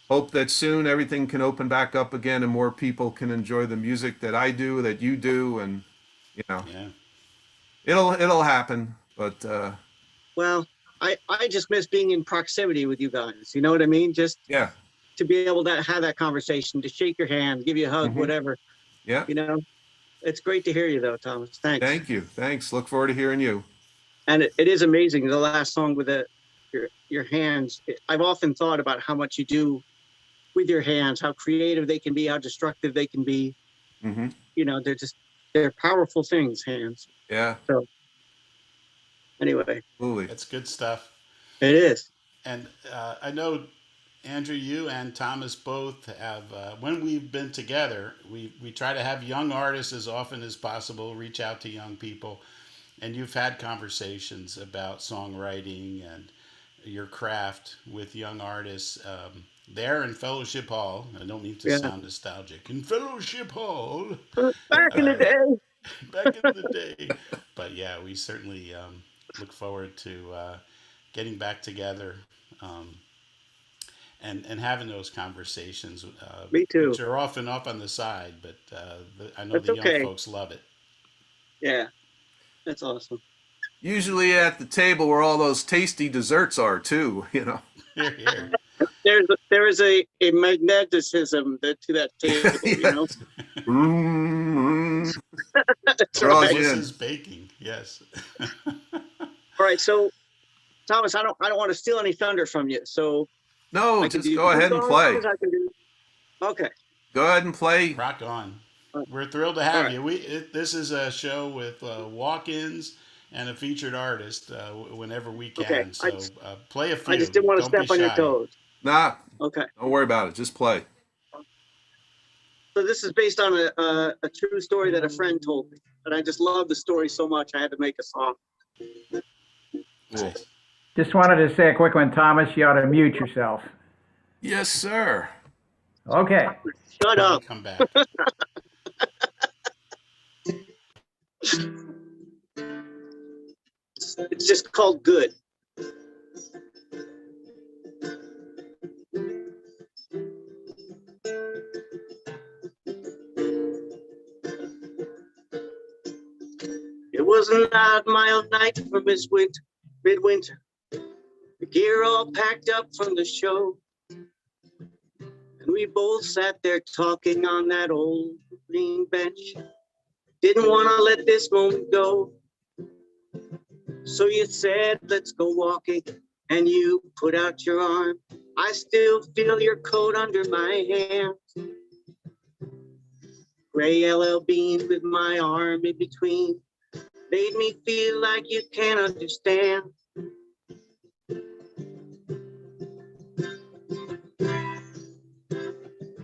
hope that soon everything can open back up again and more people can enjoy the music that I do, that you do, and Yeah. it'll happen. But Well, I just miss being in proximity with you guys. You know what I mean? Just yeah, to be able to have that conversation, to shake your hand, give you a hug, Mhm. whatever. yeah. You know, it's great to hear you though, Thomas. Thanks. Thank you. Thanks. Look forward to hearing you. And it is amazing. The last song with your hands. I've often thought about how much you do with your hands, how creative they can be, how destructive they can be. Hmm. You know, they're powerful things, hands. Yeah, So anyway, absolutely. That's good stuff. it is. And I know, Andrew, you and Thomas both have, when we've been together, we try to have young artists as often as possible, reach out to young people. And you've had conversations about songwriting and your craft with young artists. there in Fellowship Hall. I don't mean to Yeah. sound nostalgic. In Fellowship Hall, Back in the uh, day. back in the day. But yeah, we certainly look forward to getting back together um, and having those conversations, Me which too. are often up on the side, but I know That's the young okay. folks love it. Yeah, that's awesome. Usually at the table where all those tasty desserts are too, you know. Here, here. There is a magneticism to that table, you know. Yes. Mm, That's draws right. you in. Melissa's baking, yes. All right, so Thomas, I don't want to steal any thunder from you. So No, I can just do go two ahead and play. songs. I can do. Okay. Go ahead and play. Rock on. All We're thrilled to right. have you. This is a show with walk-ins and a featured artist whenever we Okay. can. So play a I few. just didn't want to Don't be step on your shy. toes. Nah, Okay. don't worry about it. Just play. So this is based on a true story that a friend told me, and I just love the story so much I had to make a song. Cool. Nice. Just wanted to say a quick one, Thomas. You ought to mute yourself. Yes, sir. Okay. Shut up. Come back. It's just called Good. It was an odd mild night for midwinter. The gear all packed up from the show. And we both sat there talking on that old green bench. Didn't want to let this moment go. So you said, let's go walking. And you put out your arm. I still feel your coat under my hand. Gray LL Bean with my arm in between. Made me feel like you can't understand.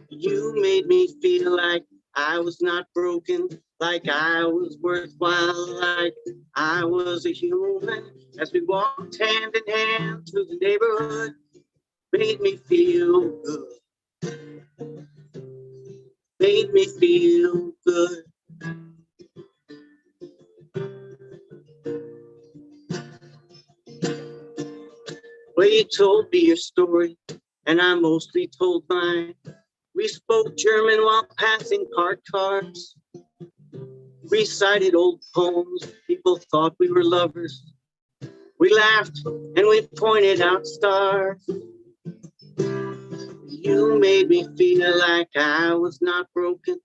You made me feel like I was not broken, like I was worthwhile, like I was a human. As we walked hand in hand through the neighborhood, made me feel good, made me feel good. Well, you told me your story, and I mostly told mine. We spoke German while passing parked cars, recited old poems, people thought we were lovers. We laughed and we pointed out stars. You made me feel like I was not broken,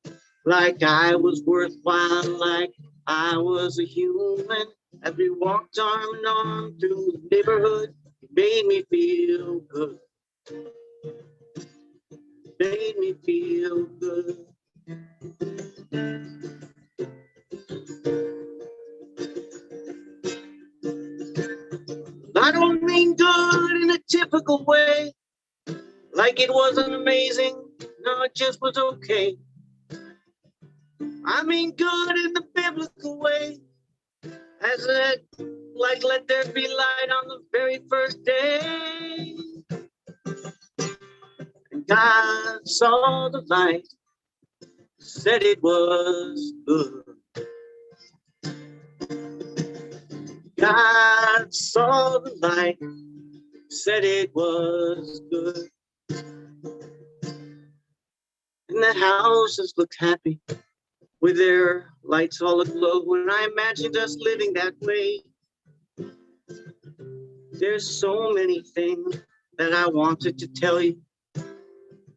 like I was worthwhile, like I was a human. As we walked arm in arm through the neighborhood, it made me feel good. Made me feel good. I don't mean good in a typical way, like it wasn't amazing, no, it just was okay. I mean good in the biblical way, as it, like let there be light on the very first day. And God saw the light, said it was good. God saw the light, said it was good. And the houses looked happy with their lights all aglow. When I imagined us living that way, there's so many things that I wanted to tell you.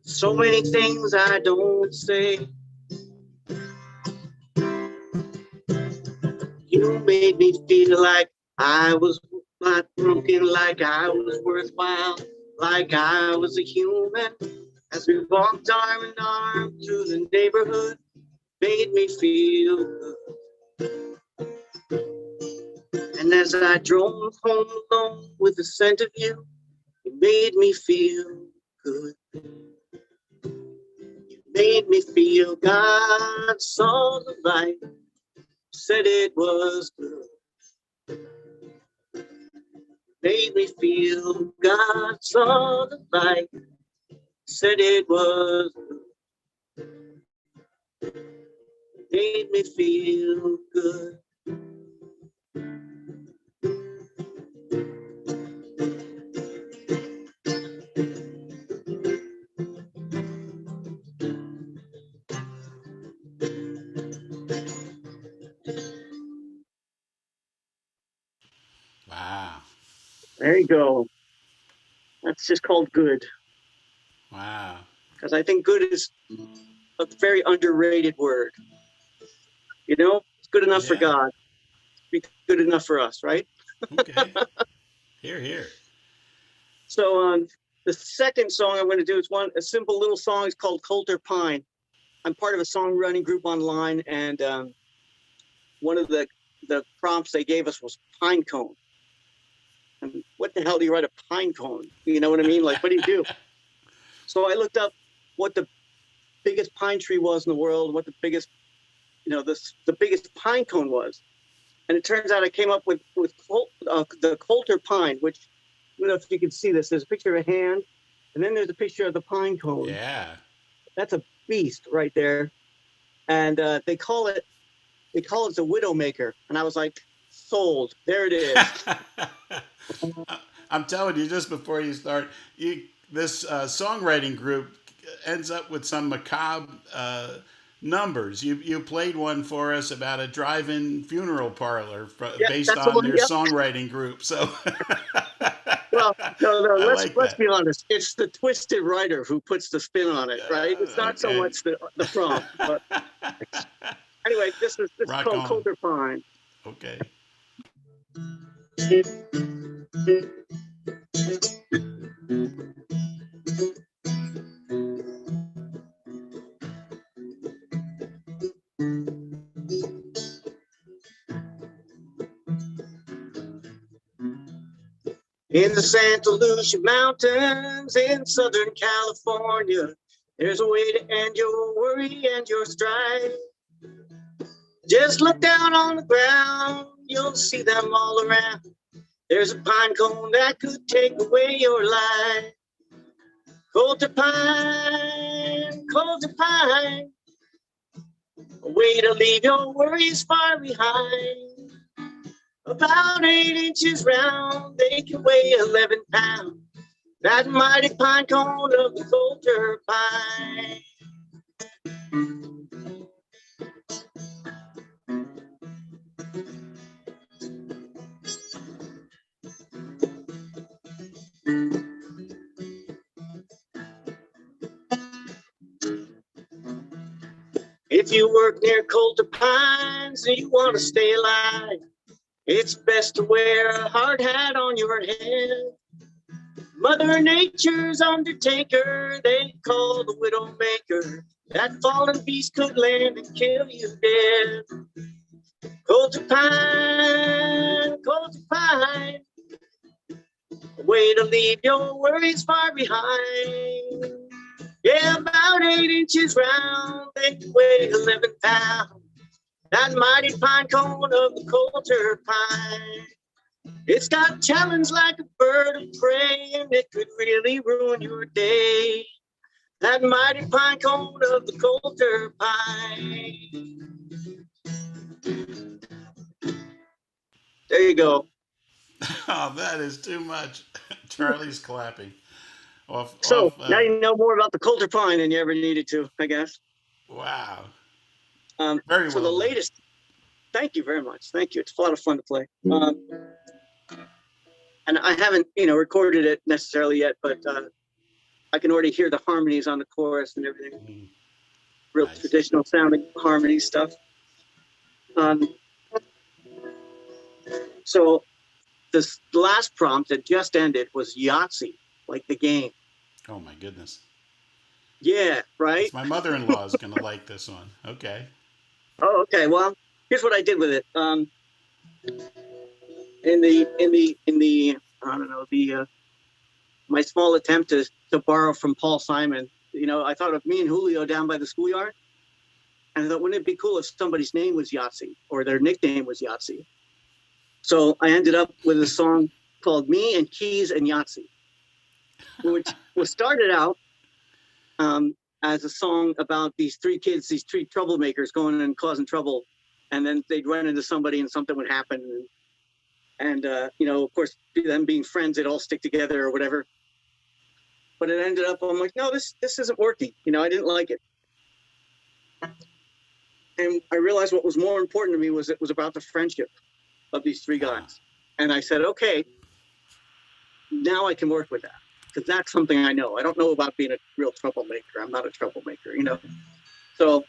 So many things I don't say. You made me feel like I was not broken, like I was worthwhile, like I was a human. As we walked arm in arm through the neighborhood, made me feel good. And as I drove home alone with the scent of you, it made me feel good. You made me feel God saw the light, said it was good. Made me feel God saw the light, said it was, made me feel good. Wow. There you go. That's just called good, Wow. because I think good is a very underrated word. You know, it's good enough for Yeah. God. Be good enough for us, right? Okay. Here, here. So the second song I'm going to do is a simple little song. It's called Coulter Pine. I'm part of a songwriting group online, and one of the prompts they gave us was pine cone. And what the hell do you write a pine cone? You know what I mean? Like, what do you do? So I looked up what the biggest pine tree was in the world, what the biggest, the biggest pine cone was. And it turns out I came up with the Coulter pine, which, I don't know if you can see this. There's a picture of a hand, and then there's a picture of the pine cone. Yeah. That's a beast right there. And they call it the Widowmaker. And I was like, sold. There it is. I'm telling you, just before you start, this songwriting group ends up with some macabre numbers. You played one for us about a drive-in funeral parlor based on their songwriting group. So, well, no. Let's that. be honest. It's the twisted writer who puts the spin on it, right? It's not so much the prompt. But anyway, this is called Coulter Pine. Okay. In the Santa Lucia Mountains in Southern California, there's a way to end your worry and your strife. Just look down on the ground, you'll see them all around. There's a pine cone that could take away your life. Coulter Pine, Coulter Pine, a way to leave your worries far behind. About 8 inches round, they can weigh 11 pounds. That mighty pine cone of the Coulter Pine. If you work near Coulter Pines and you want to stay alive, it's best to wear a hard hat on your head. Mother Nature's undertaker, they call the Widowmaker. That fallen beast could land and kill you dead. Coulter Pine, Coulter Pine, a way to leave your worries far behind. Yeah, about 8 inches round, they weigh 11 pounds. That mighty pine cone of the Coulter Pine. It's got talons like a bird of prey, and it could really ruin your day. That mighty pine cone of the Coulter Pine. There you go. Oh, that is too much. Charlie's clapping. Now you know more about the Coulter Pine than you ever needed to, I guess. Wow. Very well. So the latest. Thank you very much. Thank you. It's a lot of fun to play. And I haven't, recorded it necessarily yet, but I can already hear the harmonies on the chorus and everything. Real nice. Traditional sounding harmony stuff. So this last prompt that just ended was Yahtzee, like the game. Oh my goodness. Yeah, right? My mother-in-law is going to like this one. Okay. Oh, okay. Well, here's what I did with it. My small attempt to borrow from Paul Simon, I thought of me and Julio down by the schoolyard. And I thought, wouldn't it be cool if somebody's name was Yahtzee or their nickname was Yahtzee? So I ended up with a song called Me and Keys and Yahtzee, which was started out as a song about these three kids, these three troublemakers going and causing trouble, and then they'd run into somebody and something would happen, and you know, of course, them being friends, they'd all stick together or whatever. But it ended up, I'm like, no, this isn't working. You know, I didn't like it. And I realized what was more important to me was it was about the friendship of these three guys. And I said, okay, now I can work with that, because that's something I know. I don't know about being a real troublemaker. I'm not a troublemaker, you know. So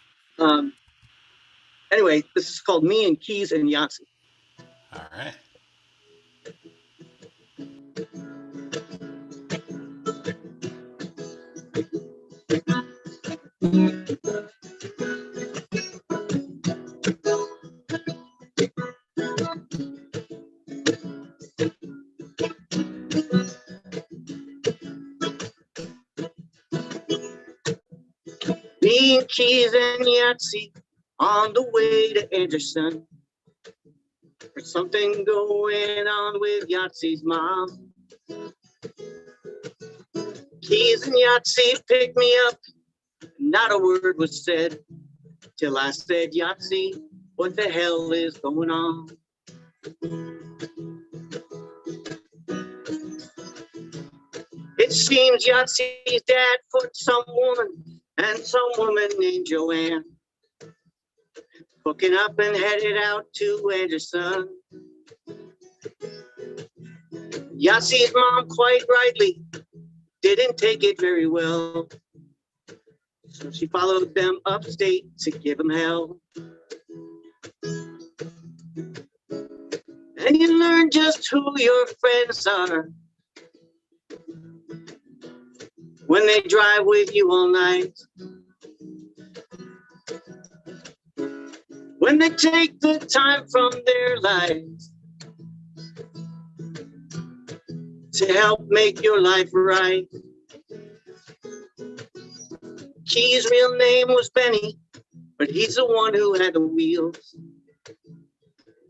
anyway, this is called Me and Keys and Yahtzee. All right. Me and Keys and Yahtzee on the way to Anderson. There's something going on with Yahtzee's mom. Keys and Yahtzee picked me up. Not a word was said till I said, Yahtzee, what the hell is going on? It seems Yahtzee's dad put some woman named Joanne hooking up and headed out to Anderson. Yahtzee's mom, quite rightly, didn't take it very well. So she followed them upstate to give them hell. And you learn just who your friends are when they drive with you all night. When they take the time from their lives to help make your life right. Key's real name was Benny, but he's the one who had the wheels.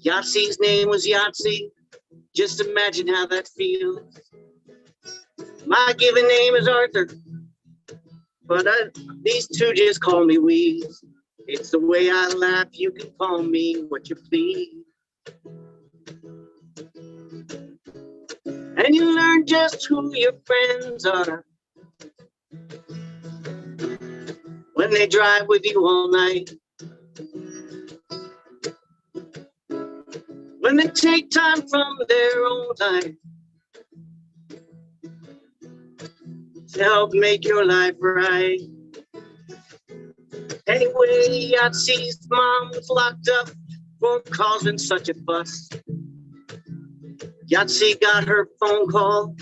Yahtzee's name was Yahtzee. Just imagine how that feels. My given name is Arthur, but these two just call me Wheeze. It's the way I laugh, you can call me what you please. And you learn just who your friends are when they drive with you all night. When they take time from their own life to help make your life right. Anyway, Yahtzee's mom was locked up for causing such a fuss. Yahtzee got her phone call,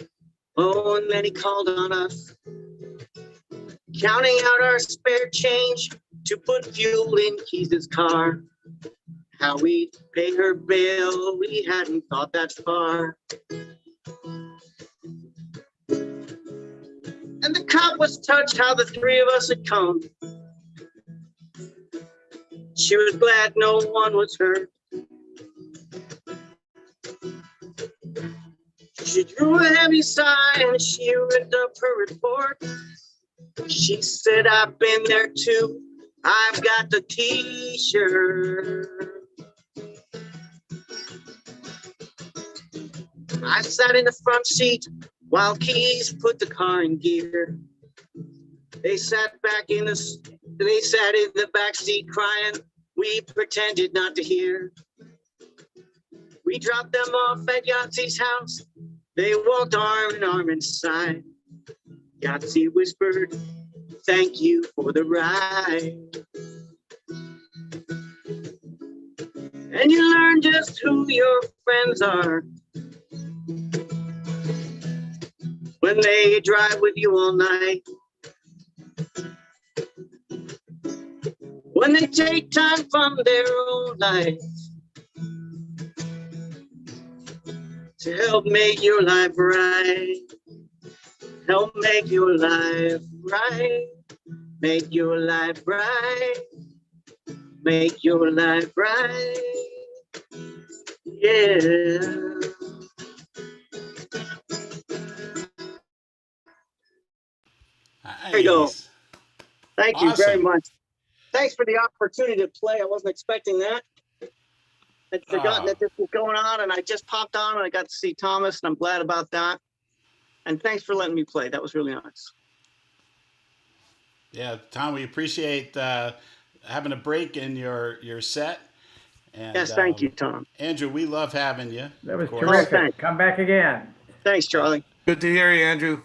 oh, and then he called on us, counting out our spare change to put fuel in Keys' car. How we'd pay her bill, we hadn't thought that far. And the cop was touched how the three of us had come. She was glad no one was hurt. She drew a heavy sigh and she ripped up her report. She said, I've been there too. I've got the t-shirt. I sat in the front seat while Keys put the car in gear. They sat in the back seat crying. We pretended not to hear. We dropped them off at Yahtzee's house. They walked arm in arm inside. Yahtzee whispered, thank you for the ride. And you learn just who your friends are when they drive with you all night. When they take time from their own lives to help make your life right. Help make your life right. Make your life right. Make your life right. Yeah. There you go. Nice. Thank you very Awesome. much. Thanks for the opportunity to play. I wasn't expecting that. I'd forgotten Oh. that this was going on, and I just popped on and I got to see Thomas, and I'm glad about that. And thanks for letting me play. That was really nice. Yeah, Tom, we appreciate having a break in your set. And Yes, thank you, Tom. Andrew, we love having you. That was of course. terrific. thanks. Come back again. Thanks, Charlie. Good to hear you, Andrew.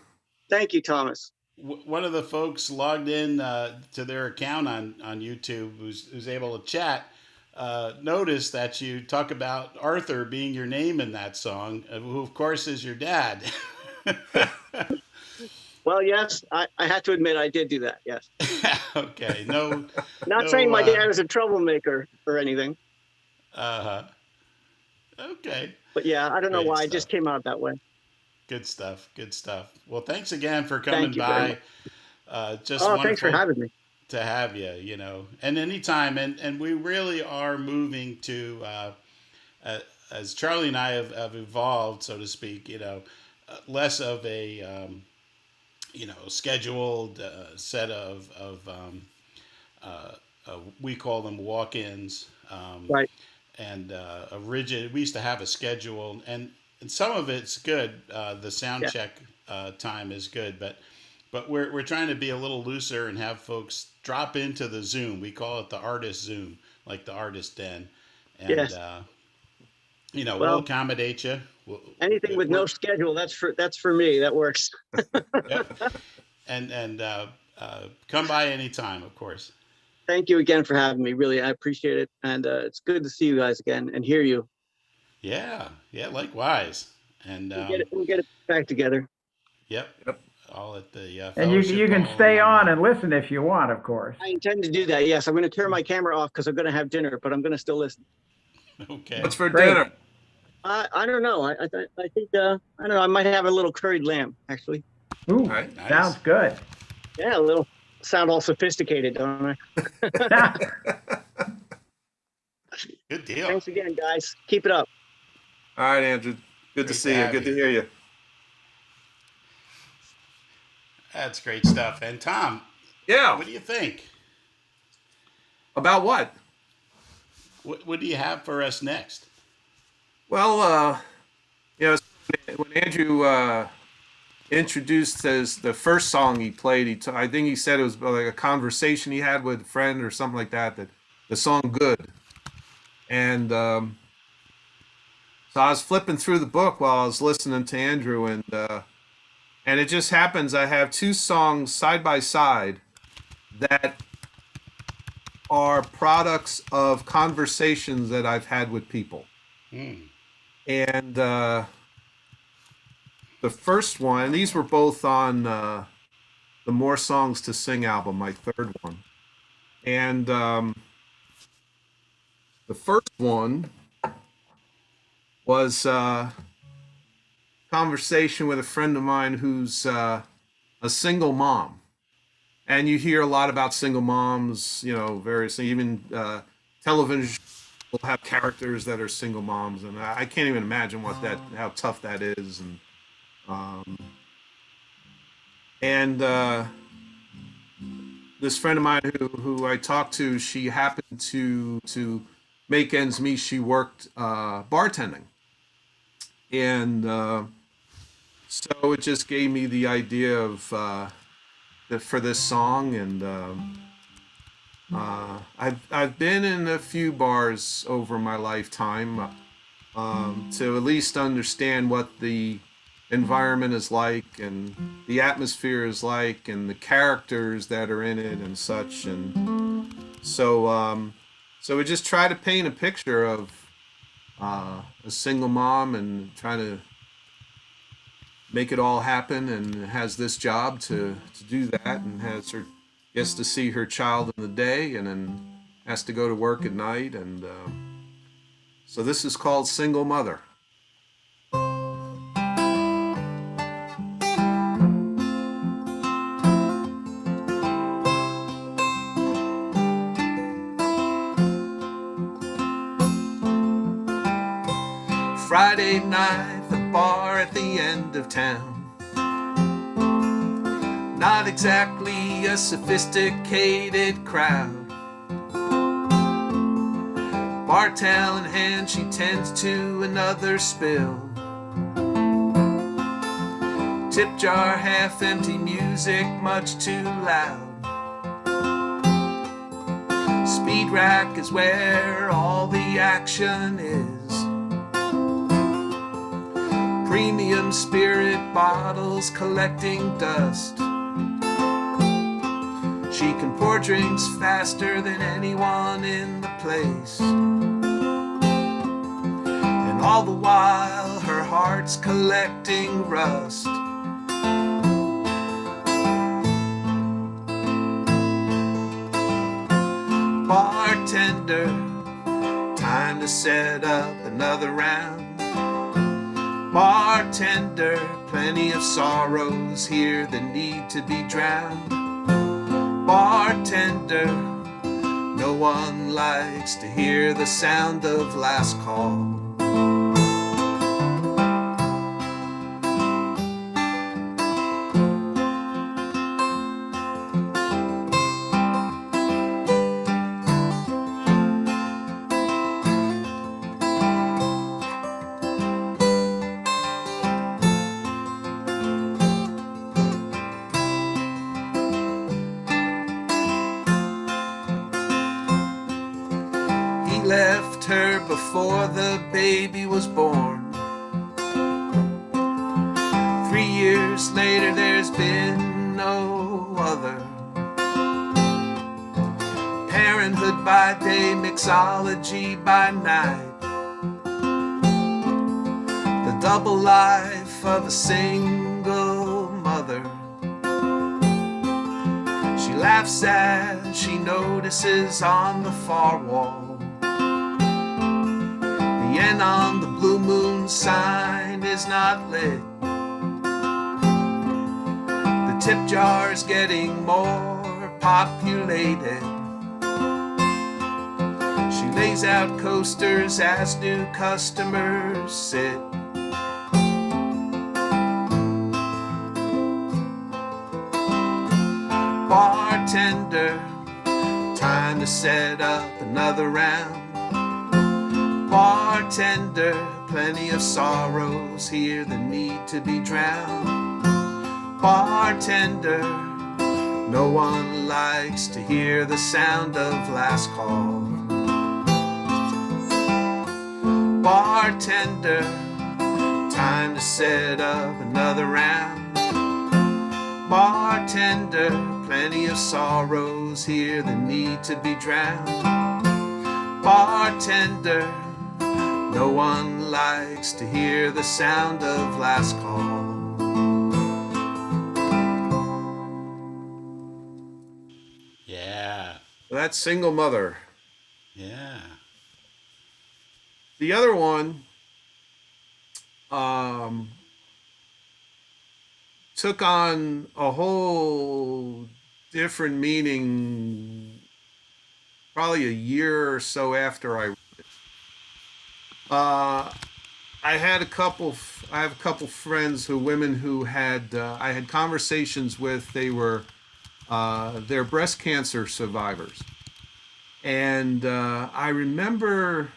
Thank you, Thomas. One of the folks logged in to their account on YouTube who's able to chat noticed that you talk about Arthur being your name in that song, who of course is your dad. Well, yes, I have to admit I did do that. Yes. Okay, no. Not no, saying my dad is a troublemaker or anything, Uh-huh. Okay. but yeah, I don't know Great why. stuff. It just came out that way. Good stuff. Good stuff. Well, thanks again for Thank coming you very by. Just Oh, wonderful thanks for having me. to have you, and anytime. And we really are moving to, as Charlie and I have evolved, so to speak, less of a, scheduled set we call them walk-ins. Right. And a rigid. We used to have a schedule, and some of it's good. The sound Yeah. check time is good, but we're trying to be a little looser and have folks drop into the Zoom. We call it the artist Zoom, like the artist den, and Yes. we'll Well, accommodate you. Anything with no schedule, that's for me. That works. Yep. And come by anytime, of course. Thank you again for having me. Really, I appreciate it. And it's good to see you guys again and hear you. Yeah, likewise. And We'll get it back together. yep, all at the And you fellowship can hall stay and on and listen if you want, of course. I intend to do that. Yes, I'm going to turn my camera off because I'm going to have dinner, but I'm going to still listen. Okay. What's for Great. dinner? I don't know. I think I don't know. I might have a little curried lamb actually. Ooh, All right. Nice. sounds good. Yeah, a little. Sound all sophisticated, don't I? Good deal. Thanks again, guys. Keep it up. All right, Andrew. Good to Great see to you. have Good to you. hear you. That's great stuff. And Tom, Yeah. what do you think? About what? What do you have for us next? Well, when Andrew introduced the first song he played, I think he said it was like a conversation he had with a friend or something like that. That the song "Good," and so I was flipping through the book while I was listening to Andrew, and it just happens I have two songs side by side that are products of conversations that I've had with people. And the first one, these were both on the More Songs to Sing album, my third one. And the first one was a conversation with a friend of mine who's a single mom. And you hear a lot about single moms, various, even television will have characters that are single moms, and I can't even imagine how tough that is. And this friend of mine who I talked to, she happened to make ends meet. She worked bartending, and so it just gave me the idea of for this song. And I've been in a few bars over my lifetime to at least understand what the environment is like and the atmosphere is like and the characters that are in it and such. And so we just try to paint a picture of a single mom and trying to make it all happen, and has this job to do that, and gets to see her child in the day and then has to go to work at night. And so this is called Single Mother. Friday night, the bar at the end of town. not exactly a sophisticated crowd. Bar-tail in hand, she tends to another spill. Tip jar half empty, music much too loud. Speed rack is where all the action is. Premium spirit bottles collecting dust. She can pour drinks faster than anyone in the place. And all the while her heart's collecting rust. Bartender, time to set up another round. Bartender, plenty of sorrows here that need to be drowned. Bartender, no one likes to hear the sound of last call. Left her before the baby was born. 3 years later there's been no other. Parenthood by day, mixology by night. The double life of a single mother. She laughs as she notices on the far wall the N on the blue moon sign is not lit. The tip jar's getting more populated. She lays out coasters as new customers sit. Bartender, time to set up another round. Bartender, plenty of sorrows here that need to be drowned. Bartender, no one likes to hear the sound of last call. Bartender, time to set up another round. Bartender, plenty of sorrows here that need to be drowned. Bartender, no one likes to hear the sound of last call. Yeah. That's Single Mother. Yeah. The other one took on a whole different meaning probably a year or so after I I have a couple friends women who had I had conversations with. They were they're breast cancer survivors, and I remember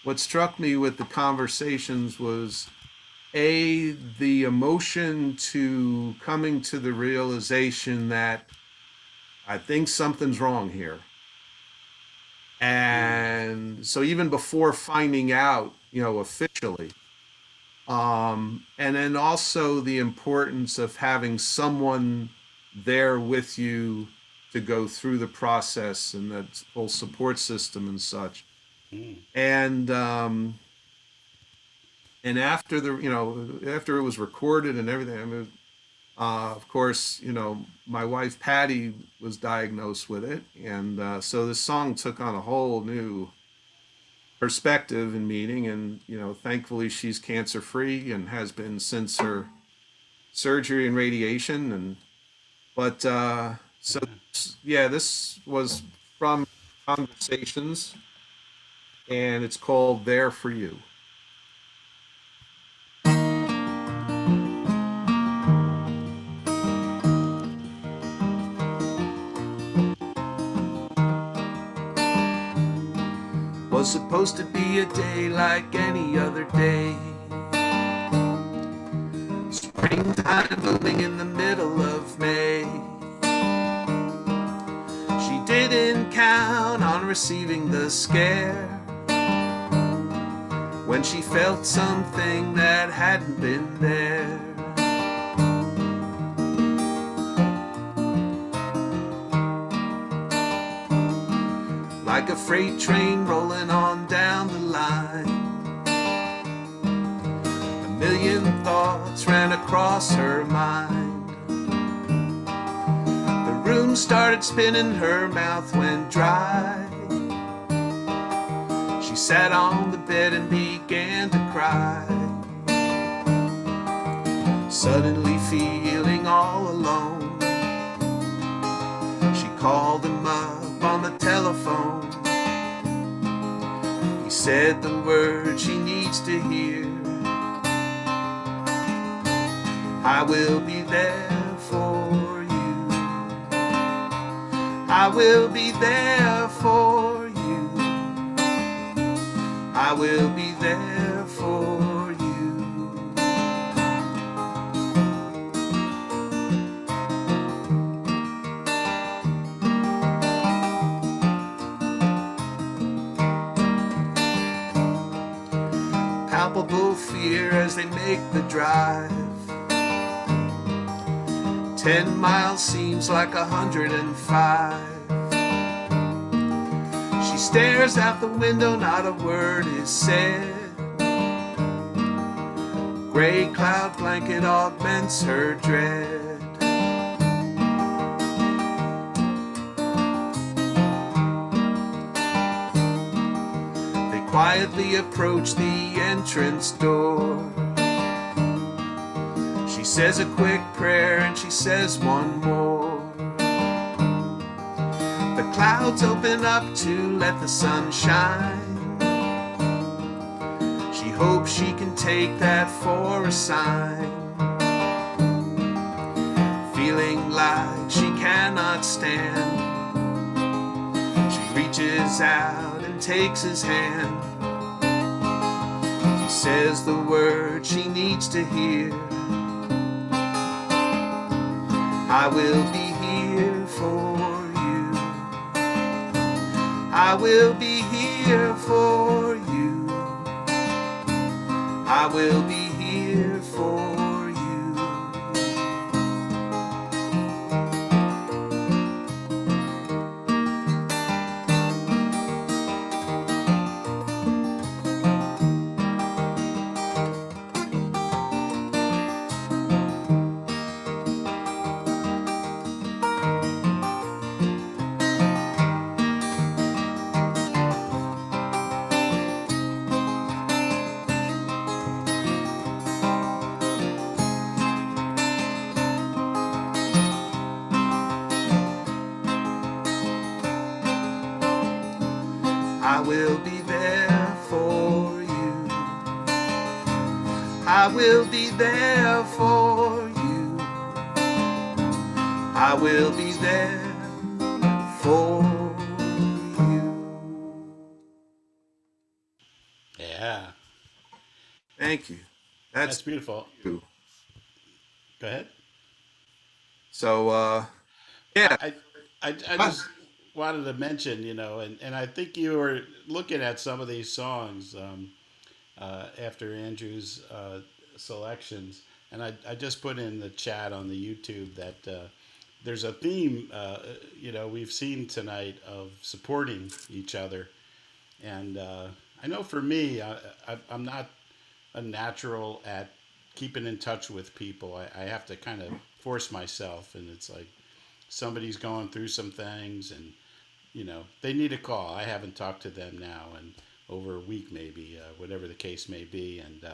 what struck me with the conversations was the emotion to coming to the realization that I think something's wrong here. And so even before finding out, officially, and then also the importance of having someone there with you to go through the process and that whole support system and such. And after after it was recorded and everything, I mean, of course, my wife Patty was diagnosed with it, and so this song took on a whole new perspective and meaning. And thankfully, she's cancer free and has been since her surgery and radiation. But this was from Conversations, and it's called "There for You." was supposed to be a day like any other day. Springtime blooming in the middle of May. She didn't count on receiving the scare when she felt something that hadn't been there. Like a freight train rolling on down the line, a million thoughts ran across her mind. The room started spinning, her mouth went dry. She sat on the bed and began to cry, suddenly feeling all alone. She called him up on the telephone. He said the word she needs to hear: I will be there for you. I will be there for you. I will be there for you. Palpable fear as they make the drive. 10 miles seems like 105. She stares out the window, not a word is said. Gray cloud blanket augments her dread. They quietly approach the entrance door. She says a quick prayer and she says one more. The clouds open up to let the sun shine. She hopes she can take that for a sign. Feeling like she cannot stand, she reaches out and takes his hand. He says the word she needs to hear: I will be here for you. I will be here for you. I will be here for you. I will be there for you. I will be there for you. I will be there for you. Yeah, Thank you. that's That's beautiful. you. Go ahead. So, yeah. I, I just wanted to mention, and I think you were looking at some of these songs after Andrew's selections, and I just put in the chat on the YouTube that there's a theme, we've seen tonight of supporting each other, and I know for me, I'm not a natural at keeping in touch with people. I have to kind of force myself, and it's like somebody's going through some things, and they need a call. I haven't talked to them now and over a week, maybe, whatever the case may be, and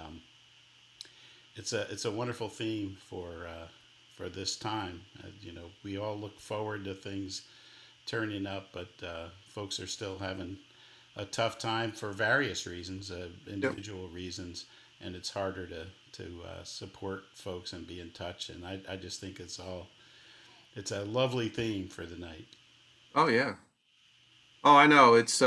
it's a wonderful theme for this time. We all look forward to things turning up, but folks are still having a tough time for various reasons, Yep. individual reasons, and it's harder to support folks and be in touch. And I just think it's a lovely theme for the night. Oh, yeah. Oh, I know. It's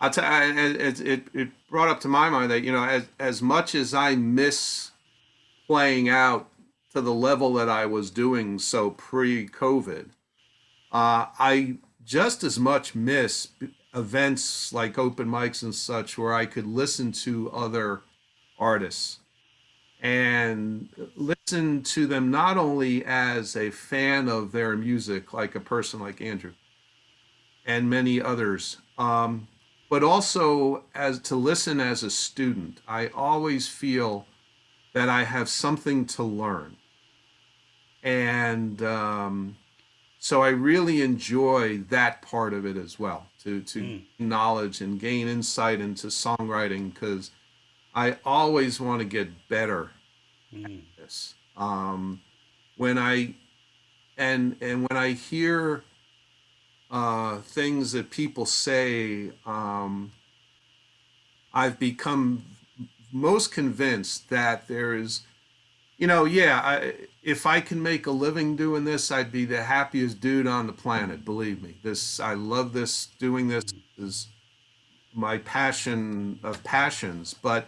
it brought up to my mind that, as much as I miss playing out to the level that I was doing so pre-COVID, I just as much miss events like open mics and such where I could listen to other artists and listen to them not only as a fan of their music, like a person like Andrew and many others, but also as to listen as a student. I always feel that I have something to learn. And so I really enjoy that part of it as well, to gain knowledge and gain insight into songwriting, because I always want to get better at this. When I and when I hear things that people say, I've become most convinced that there is, if I can make a living doing this, I'd be the happiest dude on the planet. Believe me, I love this. Doing this is my passion of passions. But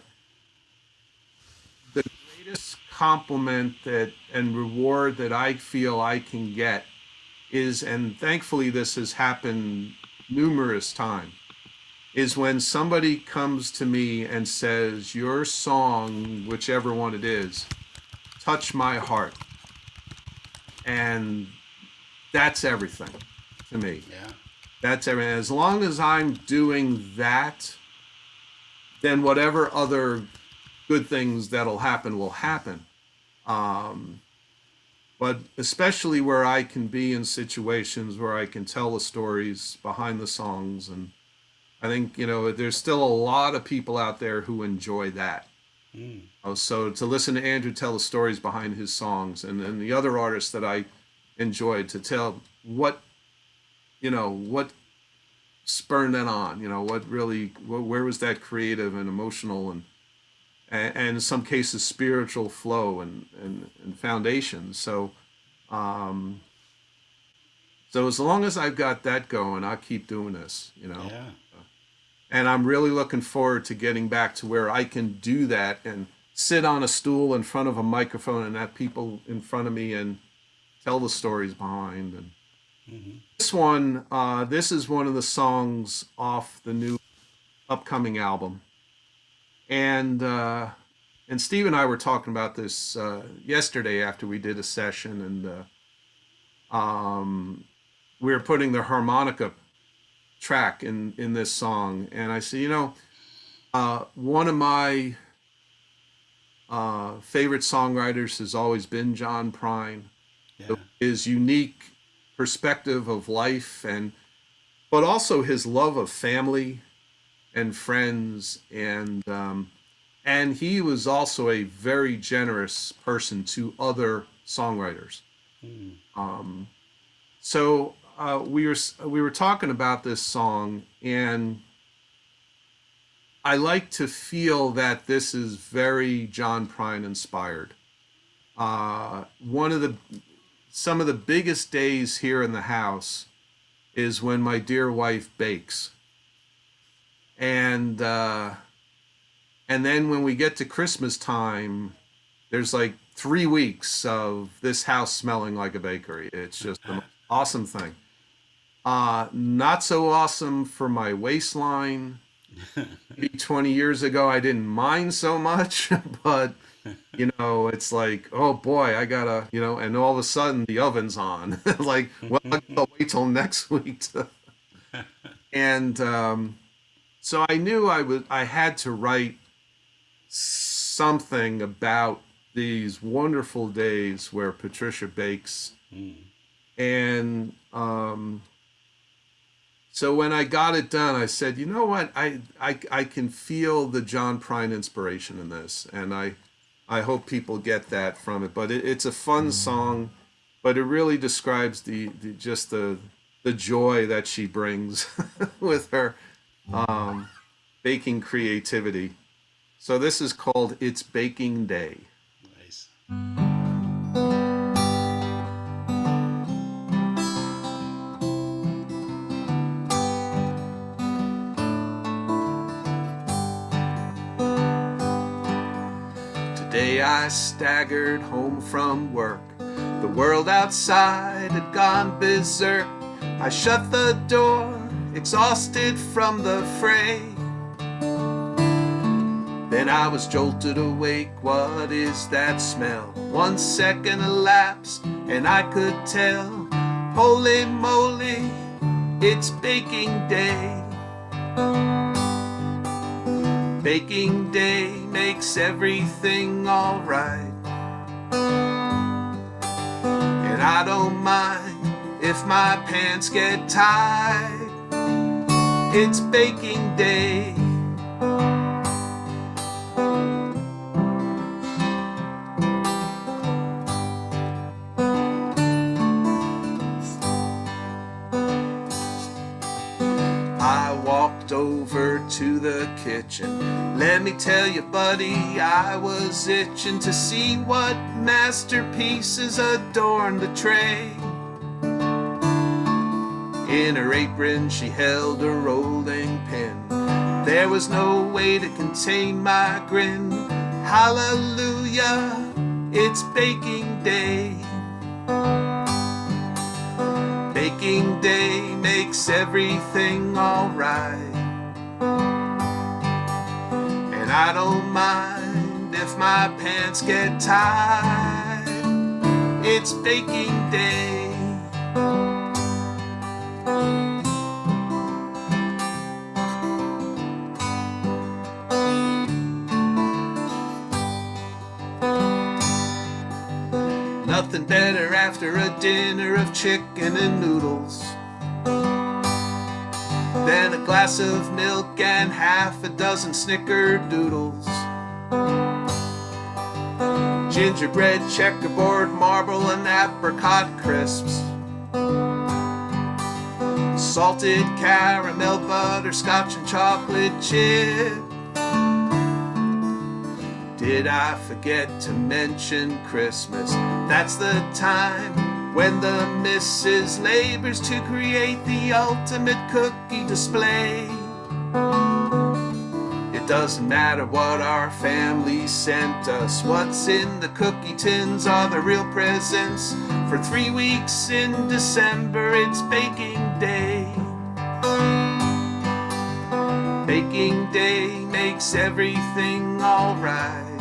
the greatest compliment and reward that I feel I can get is, and thankfully this has happened numerous times, is when somebody comes to me and says, your song, whichever one it is, touched my heart. And that's everything to me. Yeah. That's everything. As long as I'm doing that, then whatever other good things that'll happen will happen. But especially where I can be in situations where I can tell the stories behind the songs. And I think, there's still a lot of people out there who enjoy that. So to listen to Andrew tell the stories behind his songs, and the other artists that I enjoyed, to tell what spurned that on, where was that creative and emotional and in some cases spiritual flow and foundation. So as long as I've got that going, I'll keep doing this, Yeah. And I'm really looking forward to getting back to where I can do that and sit on a stool in front of a microphone and have people in front of me and tell the stories behind. And this is one of the songs off the new upcoming album. And Steve and I were talking about this yesterday after we did a session, and we were putting the harmonica track in this song, and I said, one of my favorite songwriters has always been John Prine. Yeah. His unique perspective of life, but also his love of family and friends, and he was also a very generous person to other songwriters. So we were talking about this song, and I like to feel that this is very John Prine inspired. Some of the biggest days here in the house is when my dear wife bakes, and then when we get to Christmas time, there's like 3 weeks of this house smelling like a bakery. It's just the most awesome thing. Not so awesome for my waistline. Maybe 20 years ago, I didn't mind so much, but it's like, oh boy, I gotta, and all of a sudden the oven's on. Like, well, I'll wait till next week. And so I knew I had to write something about these wonderful days where Patricia bakes. And so when I got it done, I said, you know what, I can feel the John Prine inspiration in this, and I hope people get that from it. But it's a fun song, but it really describes the joy that she brings with her baking creativity. So this is called It's Baking Day. Nice. day I staggered home from work. The world outside had gone berserk. I shut the door, exhausted from the fray. Then I was jolted awake. What is that smell? 1 second elapsed and I could tell. Holy moly, it's baking day. Baking day makes everything alright. And I don't mind if my pants get tight. It's baking day. I walked over to the kitchen. Let me tell you, buddy, I was itching to see what masterpieces adorned the tray. In her apron she held a rolling pin. There was no way to contain my grin. Hallelujah, it's baking day. Baking day makes everything alright. And I don't mind if my pants get tight. It's baking day. Nothing better after a dinner of chicken and noodles than a glass of milk and half a dozen snickerdoodles. Gingerbread, checkerboard, marble, and apricot crisps. Salted caramel, butterscotch, and chocolate chip. Did I forget to mention Christmas? That's the time when the missus labors to create the ultimate cookie display. It doesn't matter what our family sent us. What's in the cookie tins are the real presents. For 3 weeks in December, it's baking day. Baking day makes everything alright.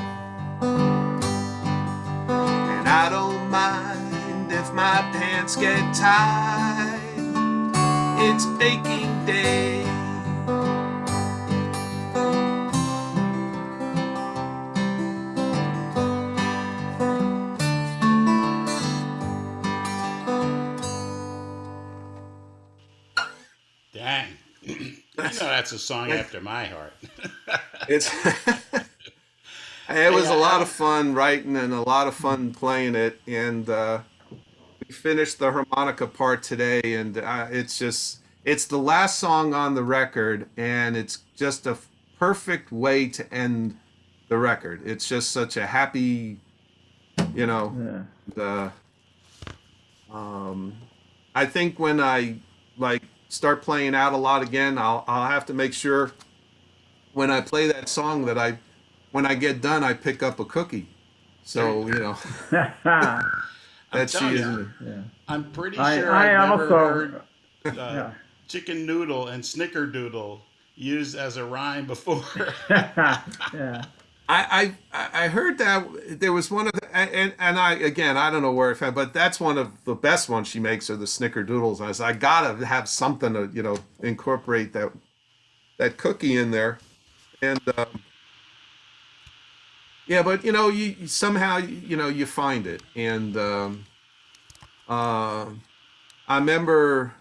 And I don't mind if my pants get tight. It's baking day. Dang. You know that's a song after my heart. It's it was a lot of fun writing and a lot of fun playing it, and we finished the harmonica part today, and it's the last song on the record, and it's just a perfect way to end the record. It's just such a happy, you know, Yeah. the I think when I like start playing out a lot again, I'll have to make sure when I play that song that when I get done I pick up a cookie. So, you know, I'm that she telling is you, Yeah. I'm pretty I- sure I I've never also- heard Yeah. chicken noodle and snickerdoodle used as a rhyme before. Yeah. I heard that there was one of the, and I again I don't know where I found, but that's one of the best ones she makes are the snickerdoodles. I gotta have something to incorporate that cookie in there, and yeah, but you somehow you find it, and I remember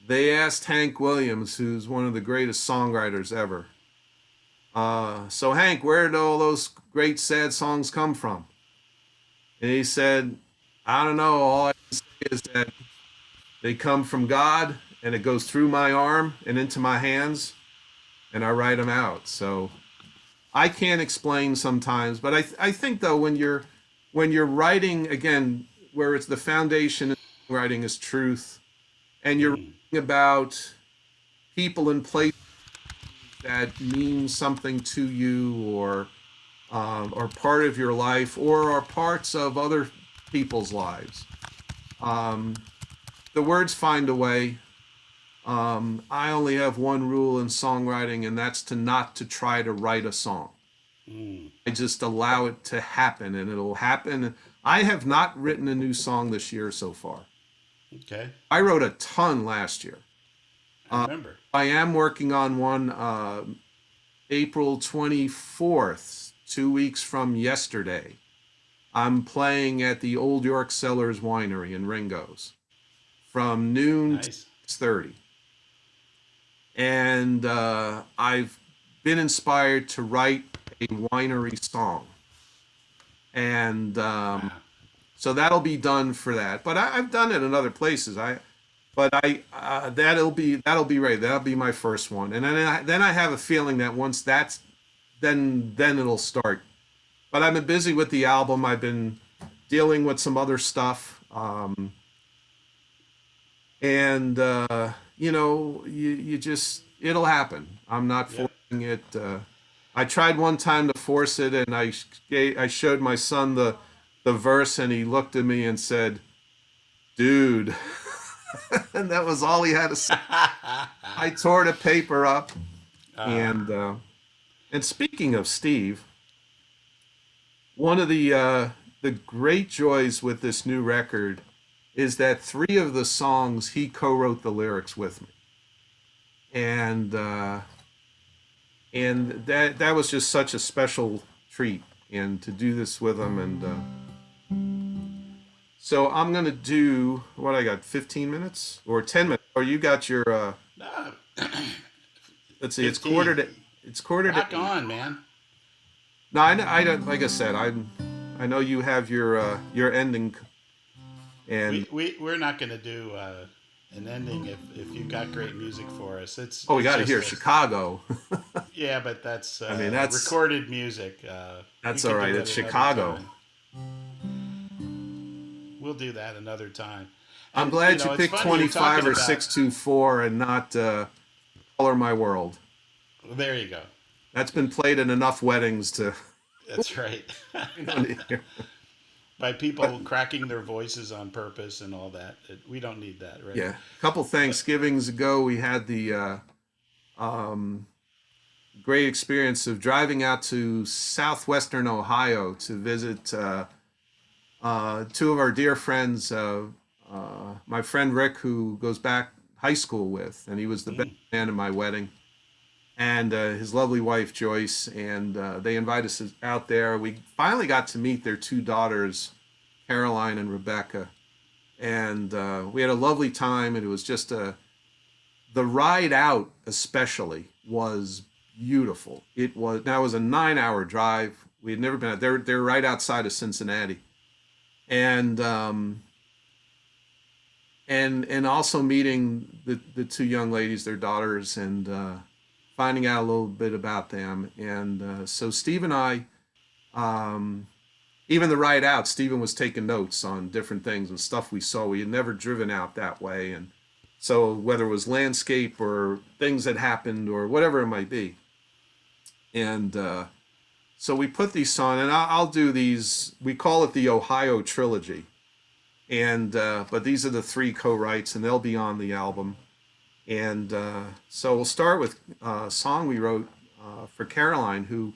they asked Hank Williams, who's one of the greatest songwriters ever. So Hank, where did all those great sad songs come from? And he said, I don't know. All I can say is that they come from God, and it goes through my arm and into my hands, and I write them out. So I can't explain sometimes, but I think though when you're writing again, where it's the foundation of writing is truth, and you're writing about people and places that mean something to you, or are part of your life or are parts of other people's lives. Um, the words find a way. I only have one rule in songwriting, and that's to try to write a song. Mm. I just allow it to happen, and it'll happen. I have not written a new song this year so far. Okay. I wrote a ton last year. I remember. I am working on one April 24th, 2 weeks from yesterday. I'm playing at the Old York Cellars Winery in Ringo's from noon to Nice. 6:30. And I've been inspired to write a winery song. And Wow. so that'll be done for that. But I've done it in other places. That'll be right. That'll be my first one. And then I have a feeling that once that's then it'll start. But I've been busy with the album. I've been dealing with some other stuff. And you just it'll happen. I'm not Yep. forcing it. I tried one time to force it, and I showed my son the verse, and he looked at me and said, "Dude," and that was all he had to say. I tore the paper up, and speaking of Steve, one of the great joys with this new record is that 3 of the songs he co-wrote the lyrics with me, and that was just such a special treat, and to do this with him, and so I'm gonna do what I got, 15 minutes or 10 minutes, or you got your No, let's see, 15. it's quarter to Rock 8. on, man. No, I don't. Like I said, I know you have your ending, and We're not going to do an ending if you've got great music for us. oh, we it's got to just hear a- Chicago. Yeah, but that's I mean, that's- recorded music. That's we all could right. do It's it another Chicago. time. We'll do that another time. I'm And, glad you it's picked funny you're 25 talking or about- 624 and not Color My World. There you go. That's been played in enough weddings to. That's right. By people cracking their voices on purpose and all that. We don't need that, right? Yeah, a couple Thanksgivings ago, we had the great experience of driving out to southwestern Ohio to visit 2 of our dear friends. My friend Rick, who goes back high school with, and he was the best man in my wedding, and his lovely wife Joyce, and they invited us out there. We finally got to meet their 2 daughters, Caroline and Rebecca, and we had a lovely time. And it was just the ride out, especially, was beautiful. It was a 9-hour drive. We had never been out. They're right outside of Cincinnati, and also meeting the 2 young ladies, their daughters, and finding out a little bit about them. And so Steve and I, even the ride out, Stephen was taking notes on different things and stuff we saw. We had never driven out that way. And so whether it was landscape or things that happened or whatever it might be. And so we put these on, and I'll do these. We call it the Ohio Trilogy. And but these are the 3 co-writes, and they'll be on the album. And so we'll start with a song we wrote for Caroline, who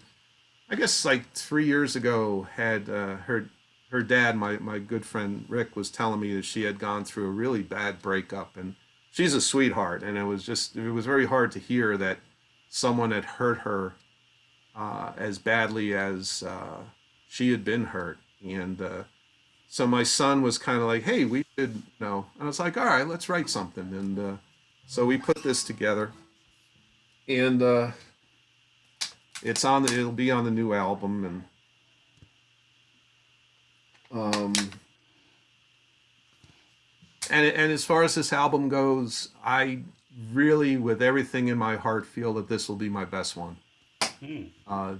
I guess like 3 years ago had her dad, my good friend Rick, was telling me that she had gone through a really bad breakup, and she's a sweetheart, and it was very hard to hear that someone had hurt her as badly as she had been hurt. And so my son was kind of like, hey, we should, and I was like, all right, let's write something. And so we put this together, and it'll be on the new album. And as far as this album goes, I really, with everything in my heart, feel that this will be my best one.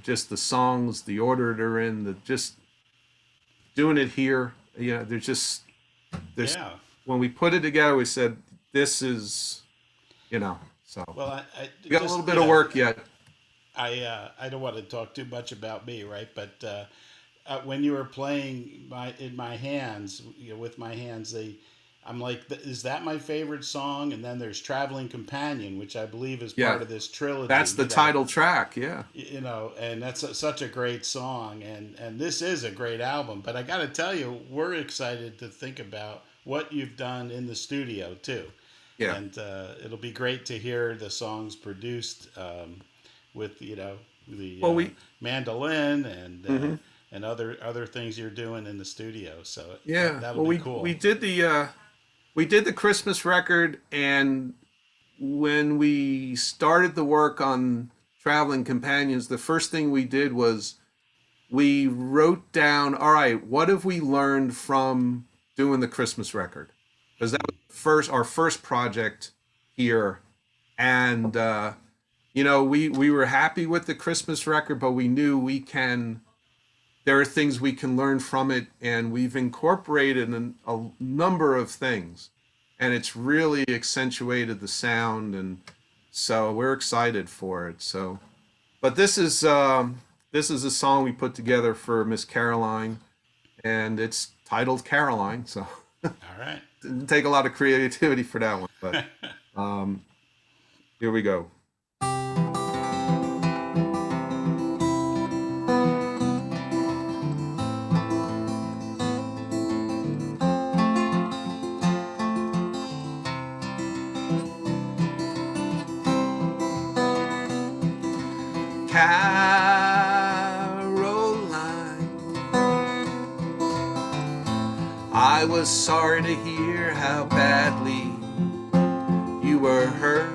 Just the songs, the order they're in, just doing it here. There's Yeah. when we put it together, we said, this is, so Well, we got a just, little bit of work yet. I don't want to talk too much about me, right? But when you were playing in my hands, with my hands, I'm like, is that my favorite song? And then there's Traveling Companion, which I believe is Yeah, part of this trilogy. that's the title track. Yeah. And that's such a great song, and this is a great album. But I got to tell you, we're excited to think about what you've done in the studio too. Yeah. And it'll be great to hear the songs produced with the Well, we mandolin and hmm and other things you're doing in the studio. So yeah. that'll Well, be we cool. we did the Christmas record, and when we started the work on Traveling Companions, the first thing we did was we wrote down, all right, what have we learned from doing the Christmas record? Because that was our first project here, and we were happy with the Christmas record, but we knew there are things we can learn from it, and we've incorporated a number of things, and it's really accentuated the sound, and so we're excited for it. So, but this is a song we put together for Miss Caroline, and it's titled Caroline. So All right. didn't take a lot of creativity for that one, but here we go. Caroline, I was sorry to hear how badly you were hurt.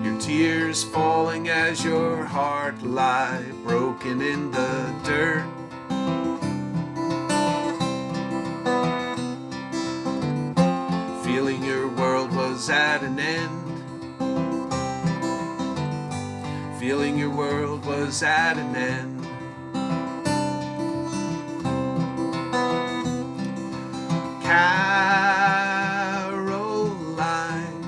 Your tears falling as your heart lie broken in the dirt. Feeling your world was at an end. Feeling your world was at an end. Caroline,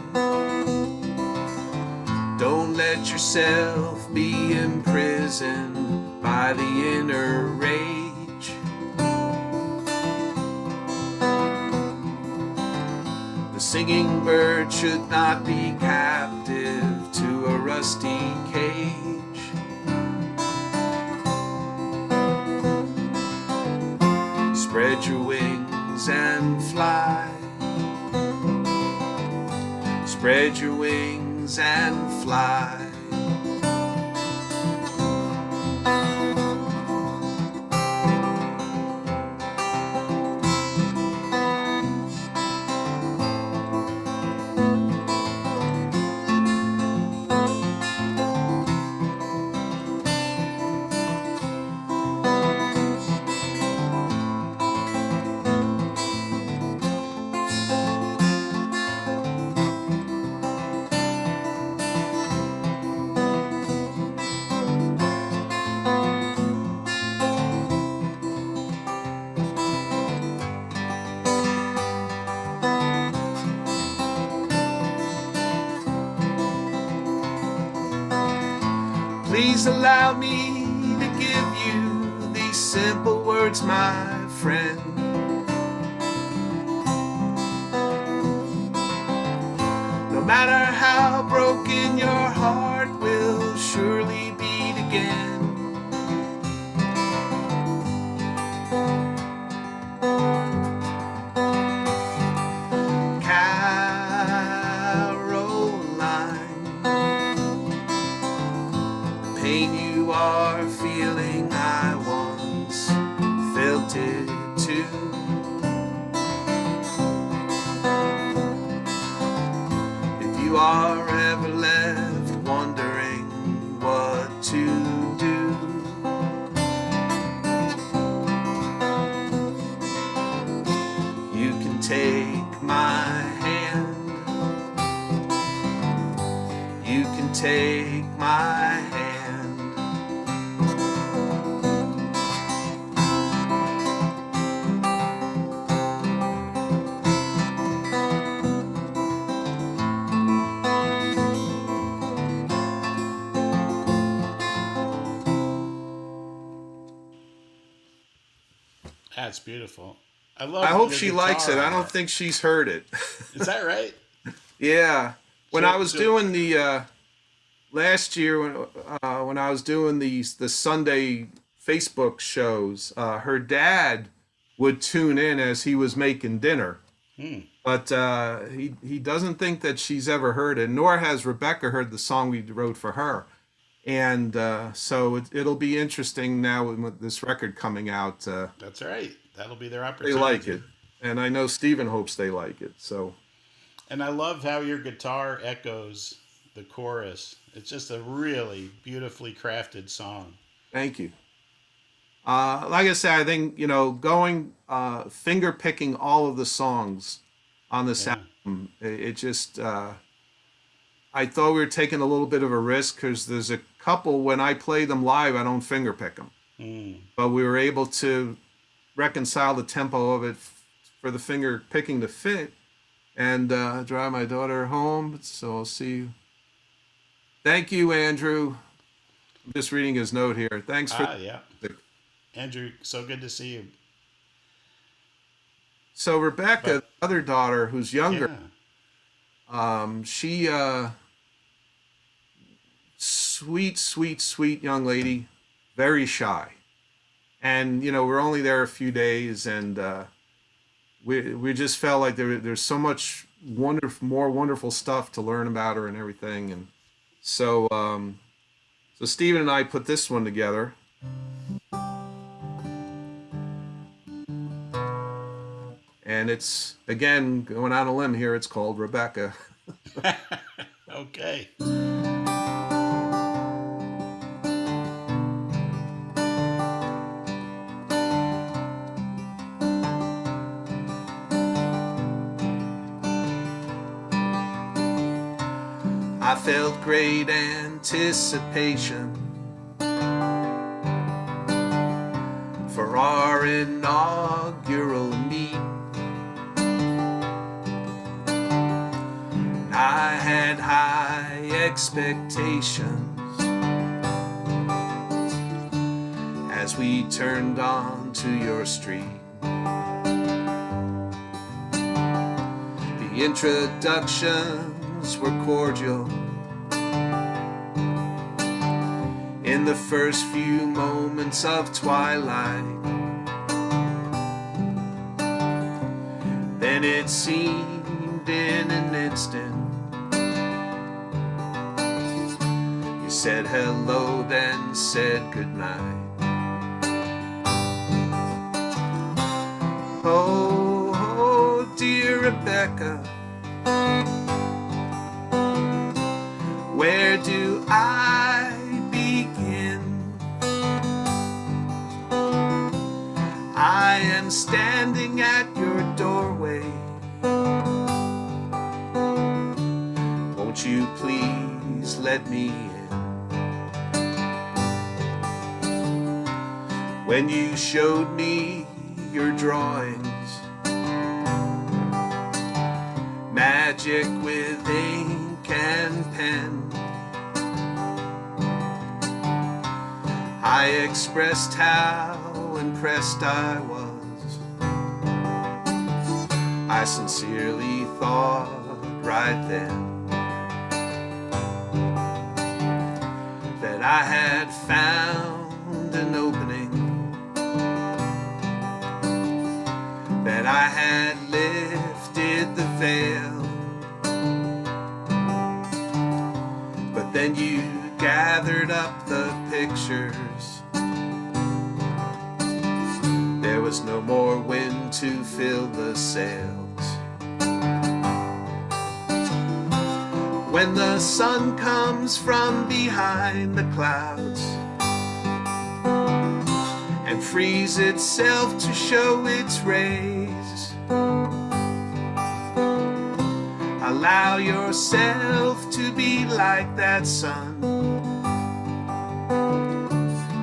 don't let yourself be imprisoned by the inner rage. The singing bird should not be captive to a rusty cage. Spread your wings and fly. Spread your wings and fly. Please allow me to give you these simple words, my friend. No matter how broken your heart will surely beat again. Pain you are feeling, I once felt it too. If you are ever left wondering what to do, you can take my hand. You can take my hand. That's beautiful. I love I hope your she likes it. guitar I on don't it. think she's heard it. Is that right? Yeah. When I So, was so doing the last year when I was doing the Sunday Facebook shows, her dad would tune in as he was making dinner. hmm, But he doesn't think that she's ever heard it, nor has Rebecca heard the song we wrote for her. And so it'll be interesting now with this record coming out. that's right. That'll be their They like opportunity. it, and I know Steven hopes they like it. So And I love how your guitar echoes the chorus. It's just a really beautifully crafted song. thank you. Like I said, I think going finger picking all of the songs on this Yeah. album. It just I thought we were taking a little bit of a risk because there's a couple when I play them live, I don't finger pick them, Mm. but we were able to reconcile the tempo of it for the finger picking to fit, and drive my daughter home. So I'll see you. Thank you, Andrew. I'm just reading his note here. Thanks for. Yeah. Andrew, so good to see you. So Rebecca, But- the other daughter, who's younger, Yeah. she sweet, sweet, sweet young lady, very shy, and we're only there a few days, and we just felt like there's so much more wonderful stuff to learn about her and everything, and so Stephen and I put this one together. And it's, again, going on a limb here, it's called Rebecca. Okay. I felt great anticipation for our inaugural meet. I had high expectations as we turned onto your street. The introductions were cordial. In the first few moments of twilight, then it seemed in an instant you said hello, then said goodnight. Oh, oh, dear Rebecca, where do I begin? I am standing at your doorway. Won't you please let me in? When you showed me your drawings, magic with ink and pen, I expressed how impressed I was. I sincerely thought right then that I had found an opening, that I had lifted the veil. But then you gathered up the pictures. There was no more wind to fill the sails. When the sun comes from behind the clouds and frees itself to show its rays, allow yourself to be like that sun.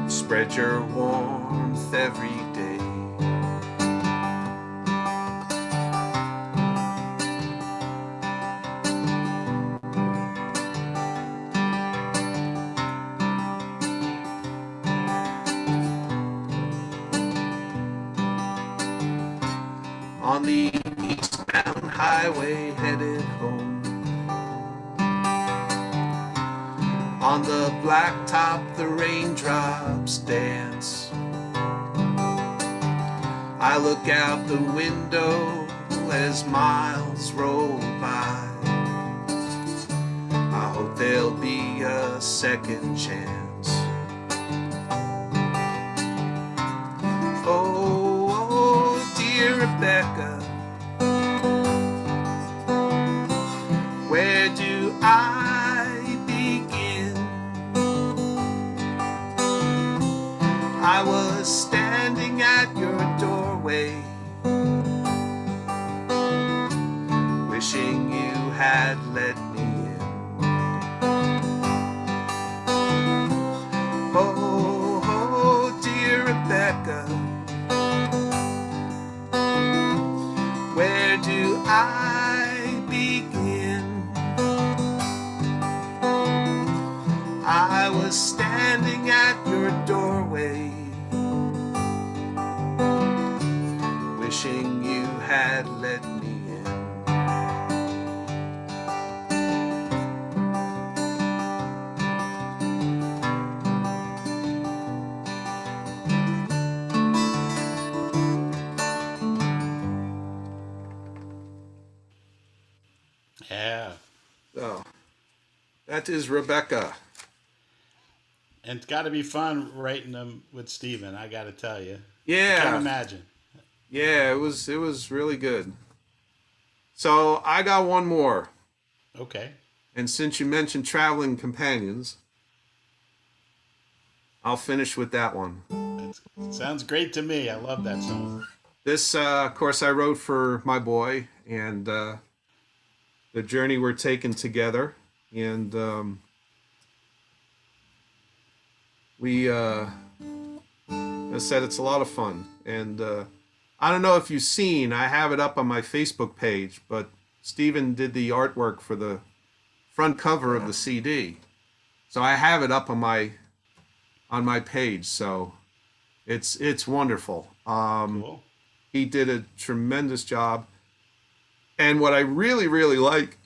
Spread your warmth every day. down the eastbound highway headed home. On the blacktop the raindrops dance. I look out the window as miles roll by. I hope there'll be a second chance. Oh, dear Rebecca, where do I begin? I was standing at your doorway, wishing you had let me in. Oh, oh, dear Rebecca, where do I begin? I was standing at your doorway, wishing you had let me in. Yeah. So, that is Rebecca. And it's got to be fun writing them with Steven, I got to tell you. I Yeah. can't imagine. Yeah, it was really good. So I got one more. Okay. And since you mentioned traveling companions, I'll finish with that one. Sounds great to me. I love that song. This, of course, I wrote for my boy, and the journey we're taking together. And we, I said, it's a lot of fun. And I don't know if you've seen, I have it up on my Facebook page, but Steven did the artwork for the front cover of the CD. So I have it up on my page. So it's wonderful. Cool. He did a tremendous job. And what I really, really like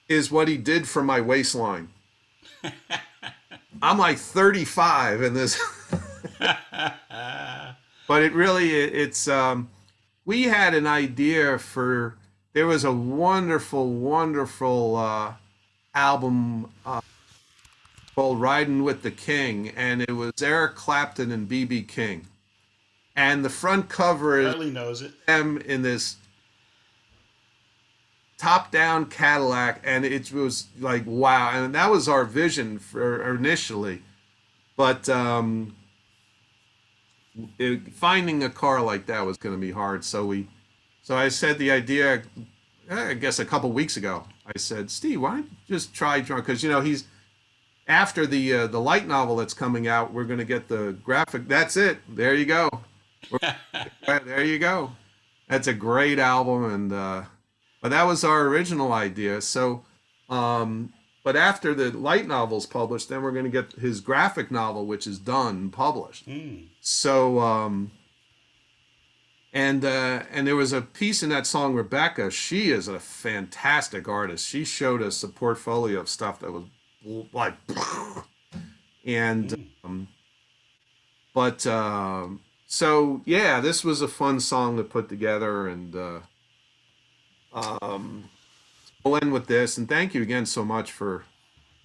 is what he did for my waistline. I'm like 35 in this. But it really, it's, we had an idea for, there was a wonderful, wonderful album called Riding with the King, and it was Eric Clapton and B.B. King. And the front cover is Charlie knows it. them in this top-down Cadillac, and it was like, wow. And that was our vision for initially. But finding a car like that was going to be hard. So I said the idea, I guess a couple weeks ago. I said, Steve, why don't you just try drawing? Because he's after the light novel that's coming out. We're going to get the graphic. That's it. There you go. There you go. That's a great album, and but that was our original idea. So, but after the light novel's published, then we're going to get his graphic novel, which is done and published. So, and there was a piece in that song, Rebecca. She is a fantastic artist. She showed us a portfolio of stuff that was like, and but so yeah, this was a fun song to put together, and we'll end with this. And thank you again so much for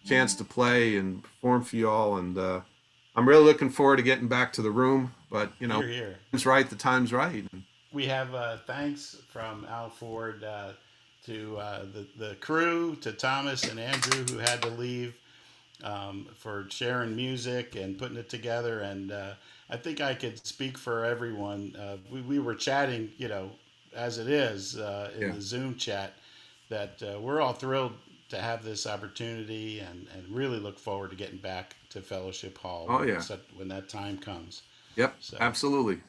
a chance to play and perform for you all. And I'm really looking forward to getting back to the room. But Hear, hear. it's right. The time's right. We have thanks from Al Ford to the crew, to Thomas and Andrew, who had to leave, for sharing music and putting it together. And I think I could speak for everyone. We were chatting, as it is in the Zoom chat, that we're all thrilled to have this opportunity, and really look forward to getting back to Fellowship Hall when that time comes. Yep, So. absolutely.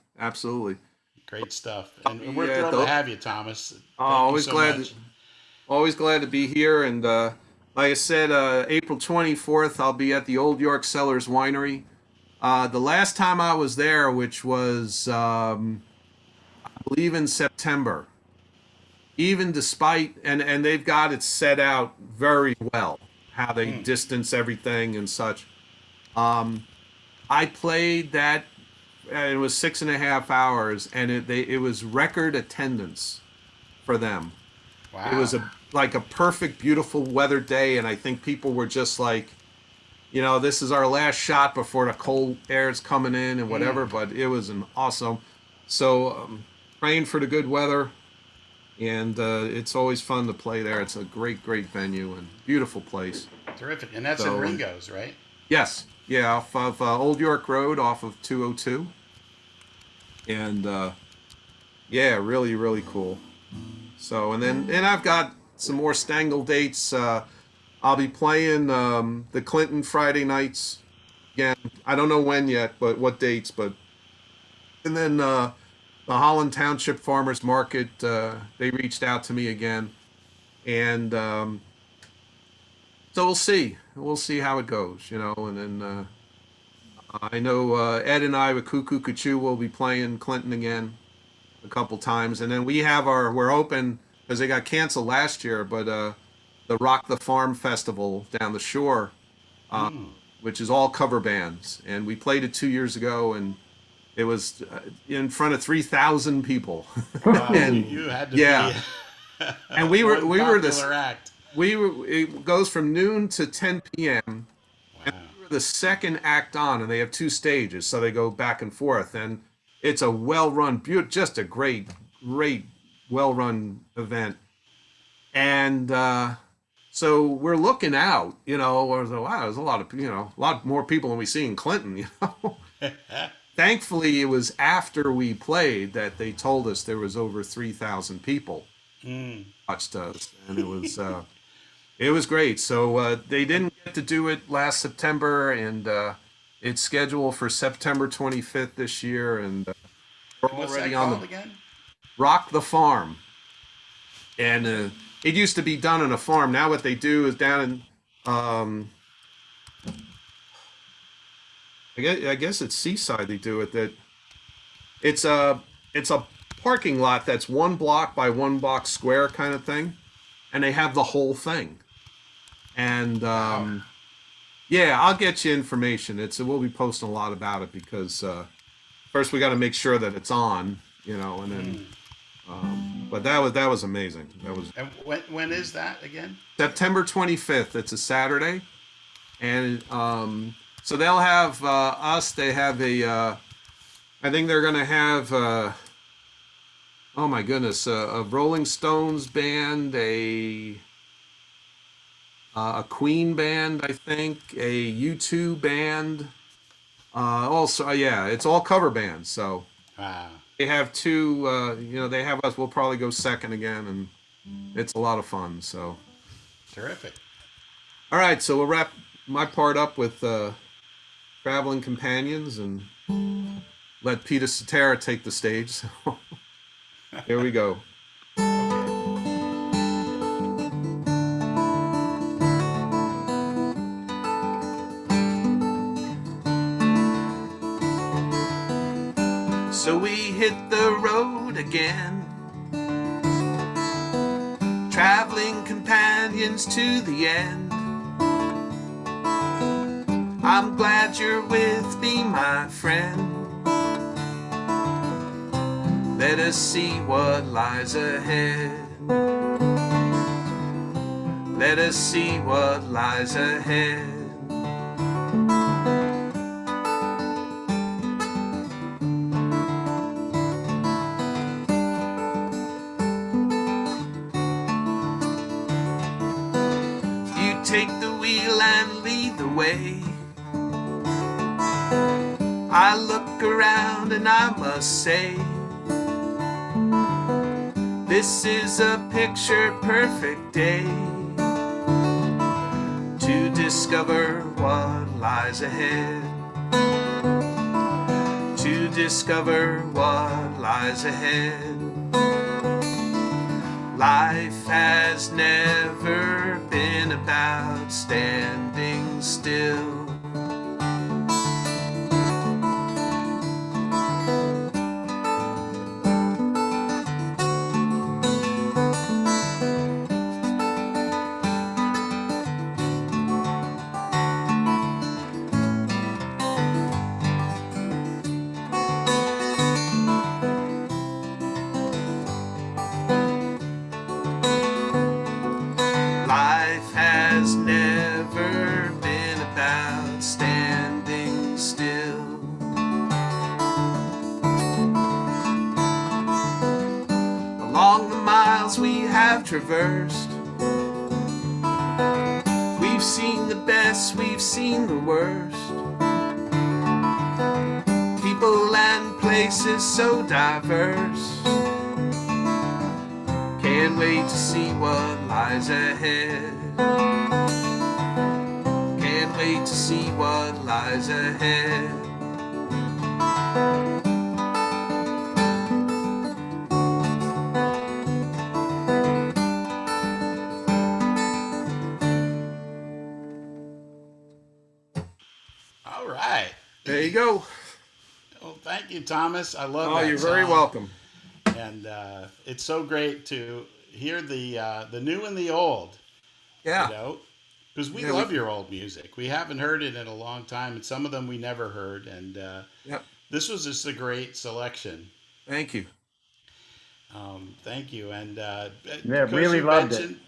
Great stuff. And we're thrilled to have you, Thomas. Always Thank you so much. Always glad to be here. And like I said, April 24th, I'll be at the Old York Cellars Winery. The last time I was there, which was, I believe in September, even despite, and they've got it set out very well, how they distance everything and such. I played that, and it was 6.5 hours, and it was record attendance for them. Wow. It was like a perfect, beautiful weather day, and I think people were just like, this is our last shot before the cold air is coming in and whatever. But it was an awesome. So praying for the good weather, and it's always fun to play there. It's a great, great venue and beautiful place. Terrific. And that's in Ringo's, right? Yes, yeah, off of Old York Road, off of 202, and yeah, really, really cool. So, and I've got some more Stangle dates. I'll be playing the Clinton Friday nights again. I don't know when yet, but what dates. But and then the Holland Township Farmers Market. They reached out to me again, and so we'll see. We'll see how it goes, And then I know Ed and I with Cuckoo Cuckoo will be playing Clinton again a couple times, and then we're open because they got canceled last year, but the Rock the Farm Festival down the shore, which is all cover bands, and we played it 2 years ago, and it was in front of 3,000 people. And you had to be and we were popular act. It goes from noon to 10 p.m. and we were the second act on, and they have 2 stages, so they go back and forth, and it's a well-run, just a great, great, well-run event. And so we're looking out, wow, there's a lot of, a lot more people than we see in Clinton, Thankfully, it was after we played that they told us there was over 3,000 people watched us, and it was great. So they didn't get to do it last September, and it's scheduled for September 25th this year, and we're What's already that on called the again? Rock the Farm. And it used to be done on a farm. Now what they do is down in, I guess it's Seaside. They do it. That it's a parking lot that's 1 block by 1 block square kind of thing, and they have the whole thing. And yeah, I'll get you information. We'll be posting a lot about it because first we got to make sure that it's on, and then. But that was amazing. And when is that again? September 25th. It's a Saturday, and so they'll have us. They have I think they're gonna have oh my goodness, a Rolling Stones band, a Queen band, I think, a U2 band. Also, yeah, it's all cover bands. So. Wow. They have 2, they have us, we'll probably go second again, and it's a lot of fun, so. Terrific. All right, so we'll wrap my part up with Traveling Companions and let Peter Cetera take the stage. So here we go. So we hit the road again, traveling companions to the end. I'm glad you're with me, my friend. Let us see what lies ahead. Let us see what lies ahead. Take the wheel and lead the way. I look around and I must say, this is a picture perfect day to discover what lies ahead. To discover what lies ahead. Life has never been about standing still. miles we have traversed. We've seen the best, we've seen the worst. People and places so diverse. Can't wait to see what lies ahead. Can't wait to see what lies ahead. All right. There you go. Well, thank you, Thomas. I love Oh, that you're very song. welcome. And it's so great to hear the new and the old. Yeah. You know, because we Yeah, love your old music. We haven't heard it in a long time, and some of them we never heard. And Yep. this was just a great selection. Thank you. Thank you. And Yeah, Coach, really you loved it. mentioned-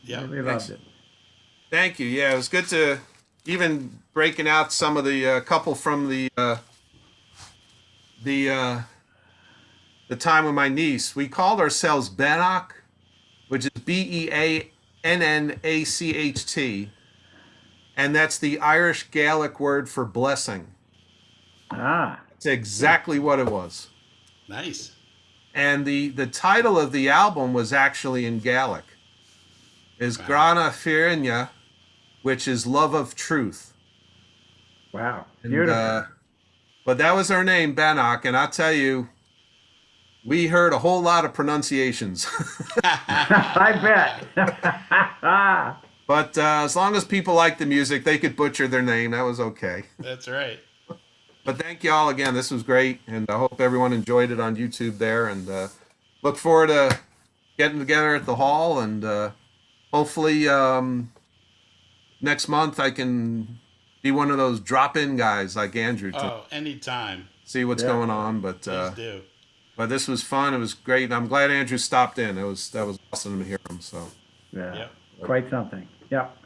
Yeah. Really loved it. Thank you. Yeah, it was good to even breaking out some of the couple from the time with my niece. We called ourselves Bannock, which is Beannanchacht, and that's the Irish Gaelic word for blessing. Ah, It's exactly what it was. Nice. And the title of the album was actually in Gaelic. Is Wow. Grana Firinha, which is love of truth. wow. And, Beautiful. but that was our name, Bannock, and I'll tell you, we heard a whole lot of pronunciations. I bet. But as long as people liked the music, they could butcher their name. That was okay. That's right. But thank you all again. This was great, and I hope everyone enjoyed it on YouTube there. And look forward to getting together at the hall, and hopefully next month I can be one of those drop-in guys like Andrew to Oh, anytime. see what's Yeah. going on. But Please do. this was fun. It was great, and I'm glad Andrew stopped in. That was awesome to hear him. So, Yeah, Yep. quite something. Yep.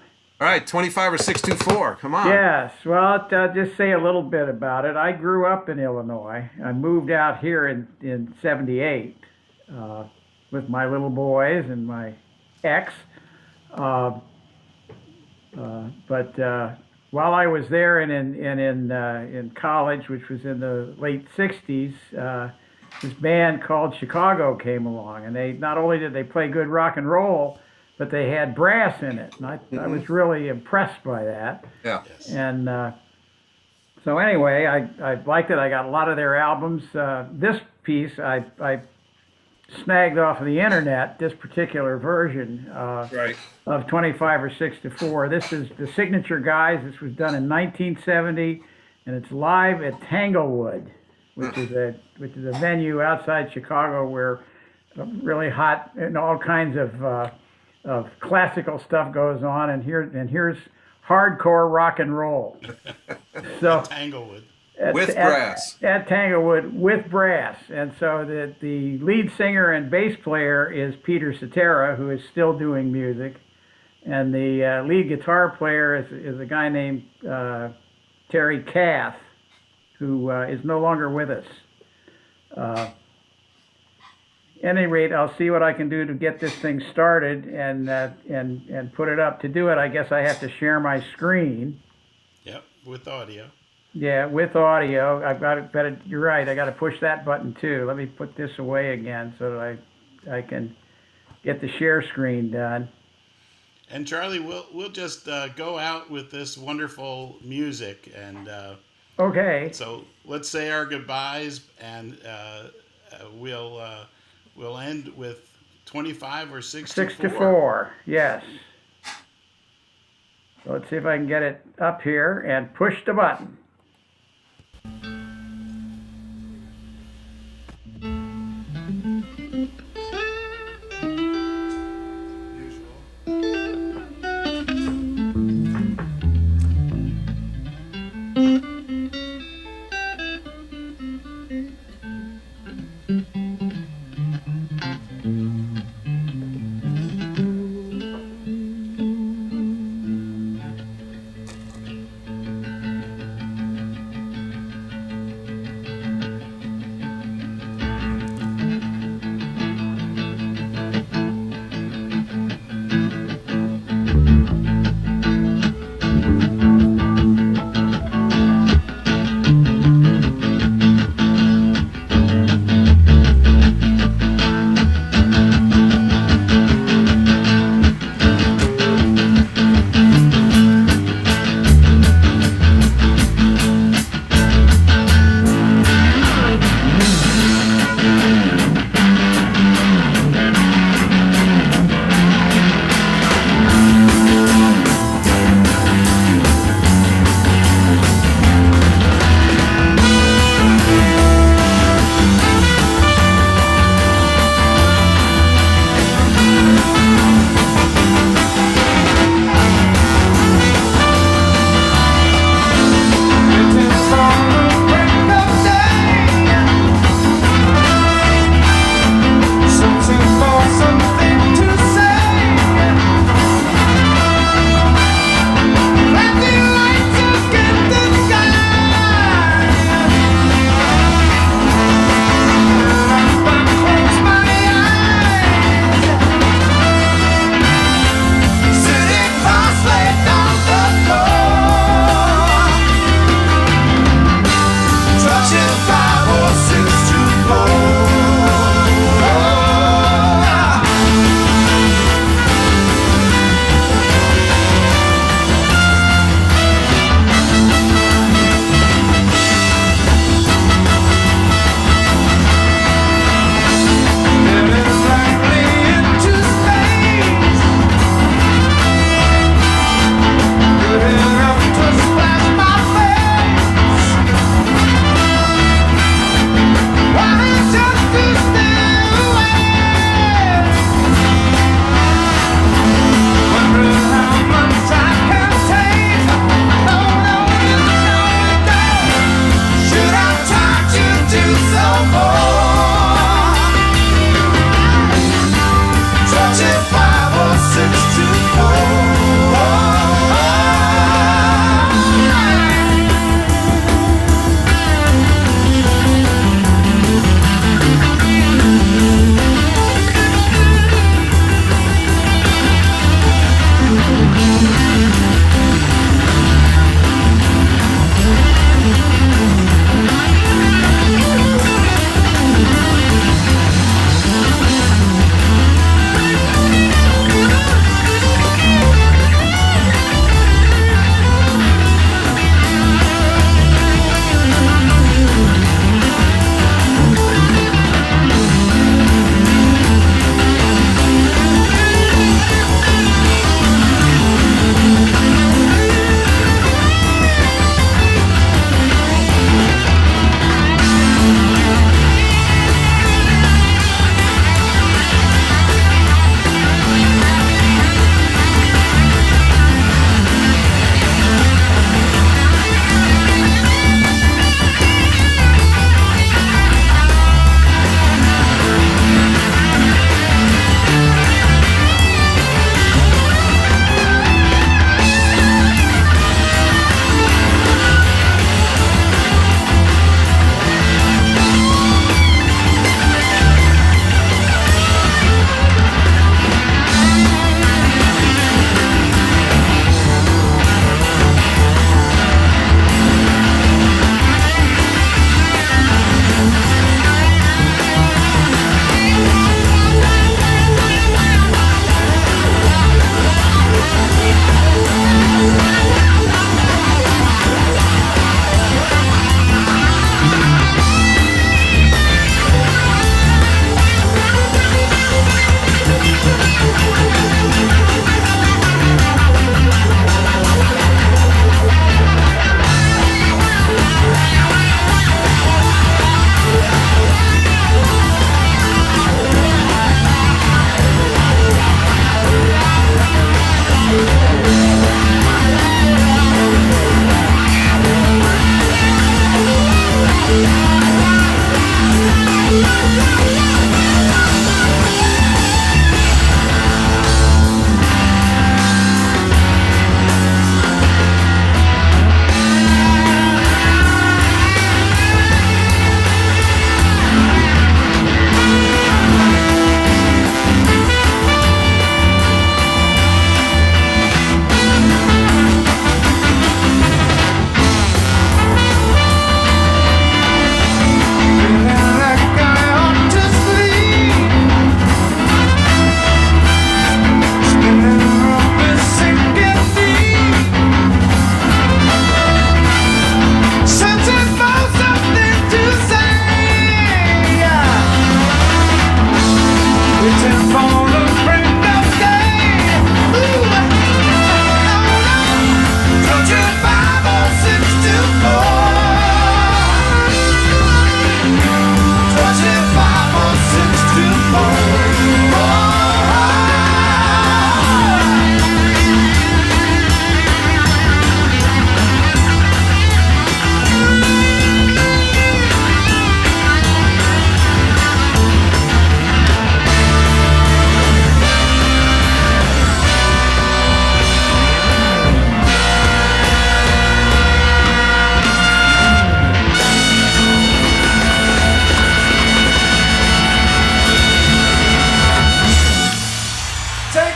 all right, 25 or 624. Come on. Yes, well, I'll just say a little bit about it. I grew up in Illinois. I moved out here in 78 with my little boys and my ex. But while I was there and in college, which was in the late 60s, this band called Chicago came along. And they not only did they play good rock and roll, but they had brass in it. And I was really impressed by that. Yeah. Yes. And so anyway, I liked it. I got a lot of their albums. This piece I snagged off of the internet, this particular version Right. of 25 or 6 to 4. This is the Signature Guys. This was done in 1970, and it's live at Tanglewood, which is a venue outside Chicago where really hot and all kinds of classical stuff goes on. And here's hardcore rock and roll. So Tanglewood. With brass. at Tanglewood with brass, and so the lead singer and bass player is Peter Cetera, who is still doing music, and the lead guitar player is a guy named Terry Kath, who is no longer with us. At any rate, I'll see what I can do to get this thing started and put it up. To do it, I guess I have to share my screen. Yep. With audio. Yeah, with audio. I've got it. But you're right. I got to push that button too. Let me put this away again so that I can get the share screen done. And Charlie, we'll just go out with this wonderful music, and Okay. so let's say our goodbyes, and we'll end with 25 or 6 6 to to 4. 4. Yes. So let's see if I can get it up here and push the button.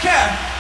can.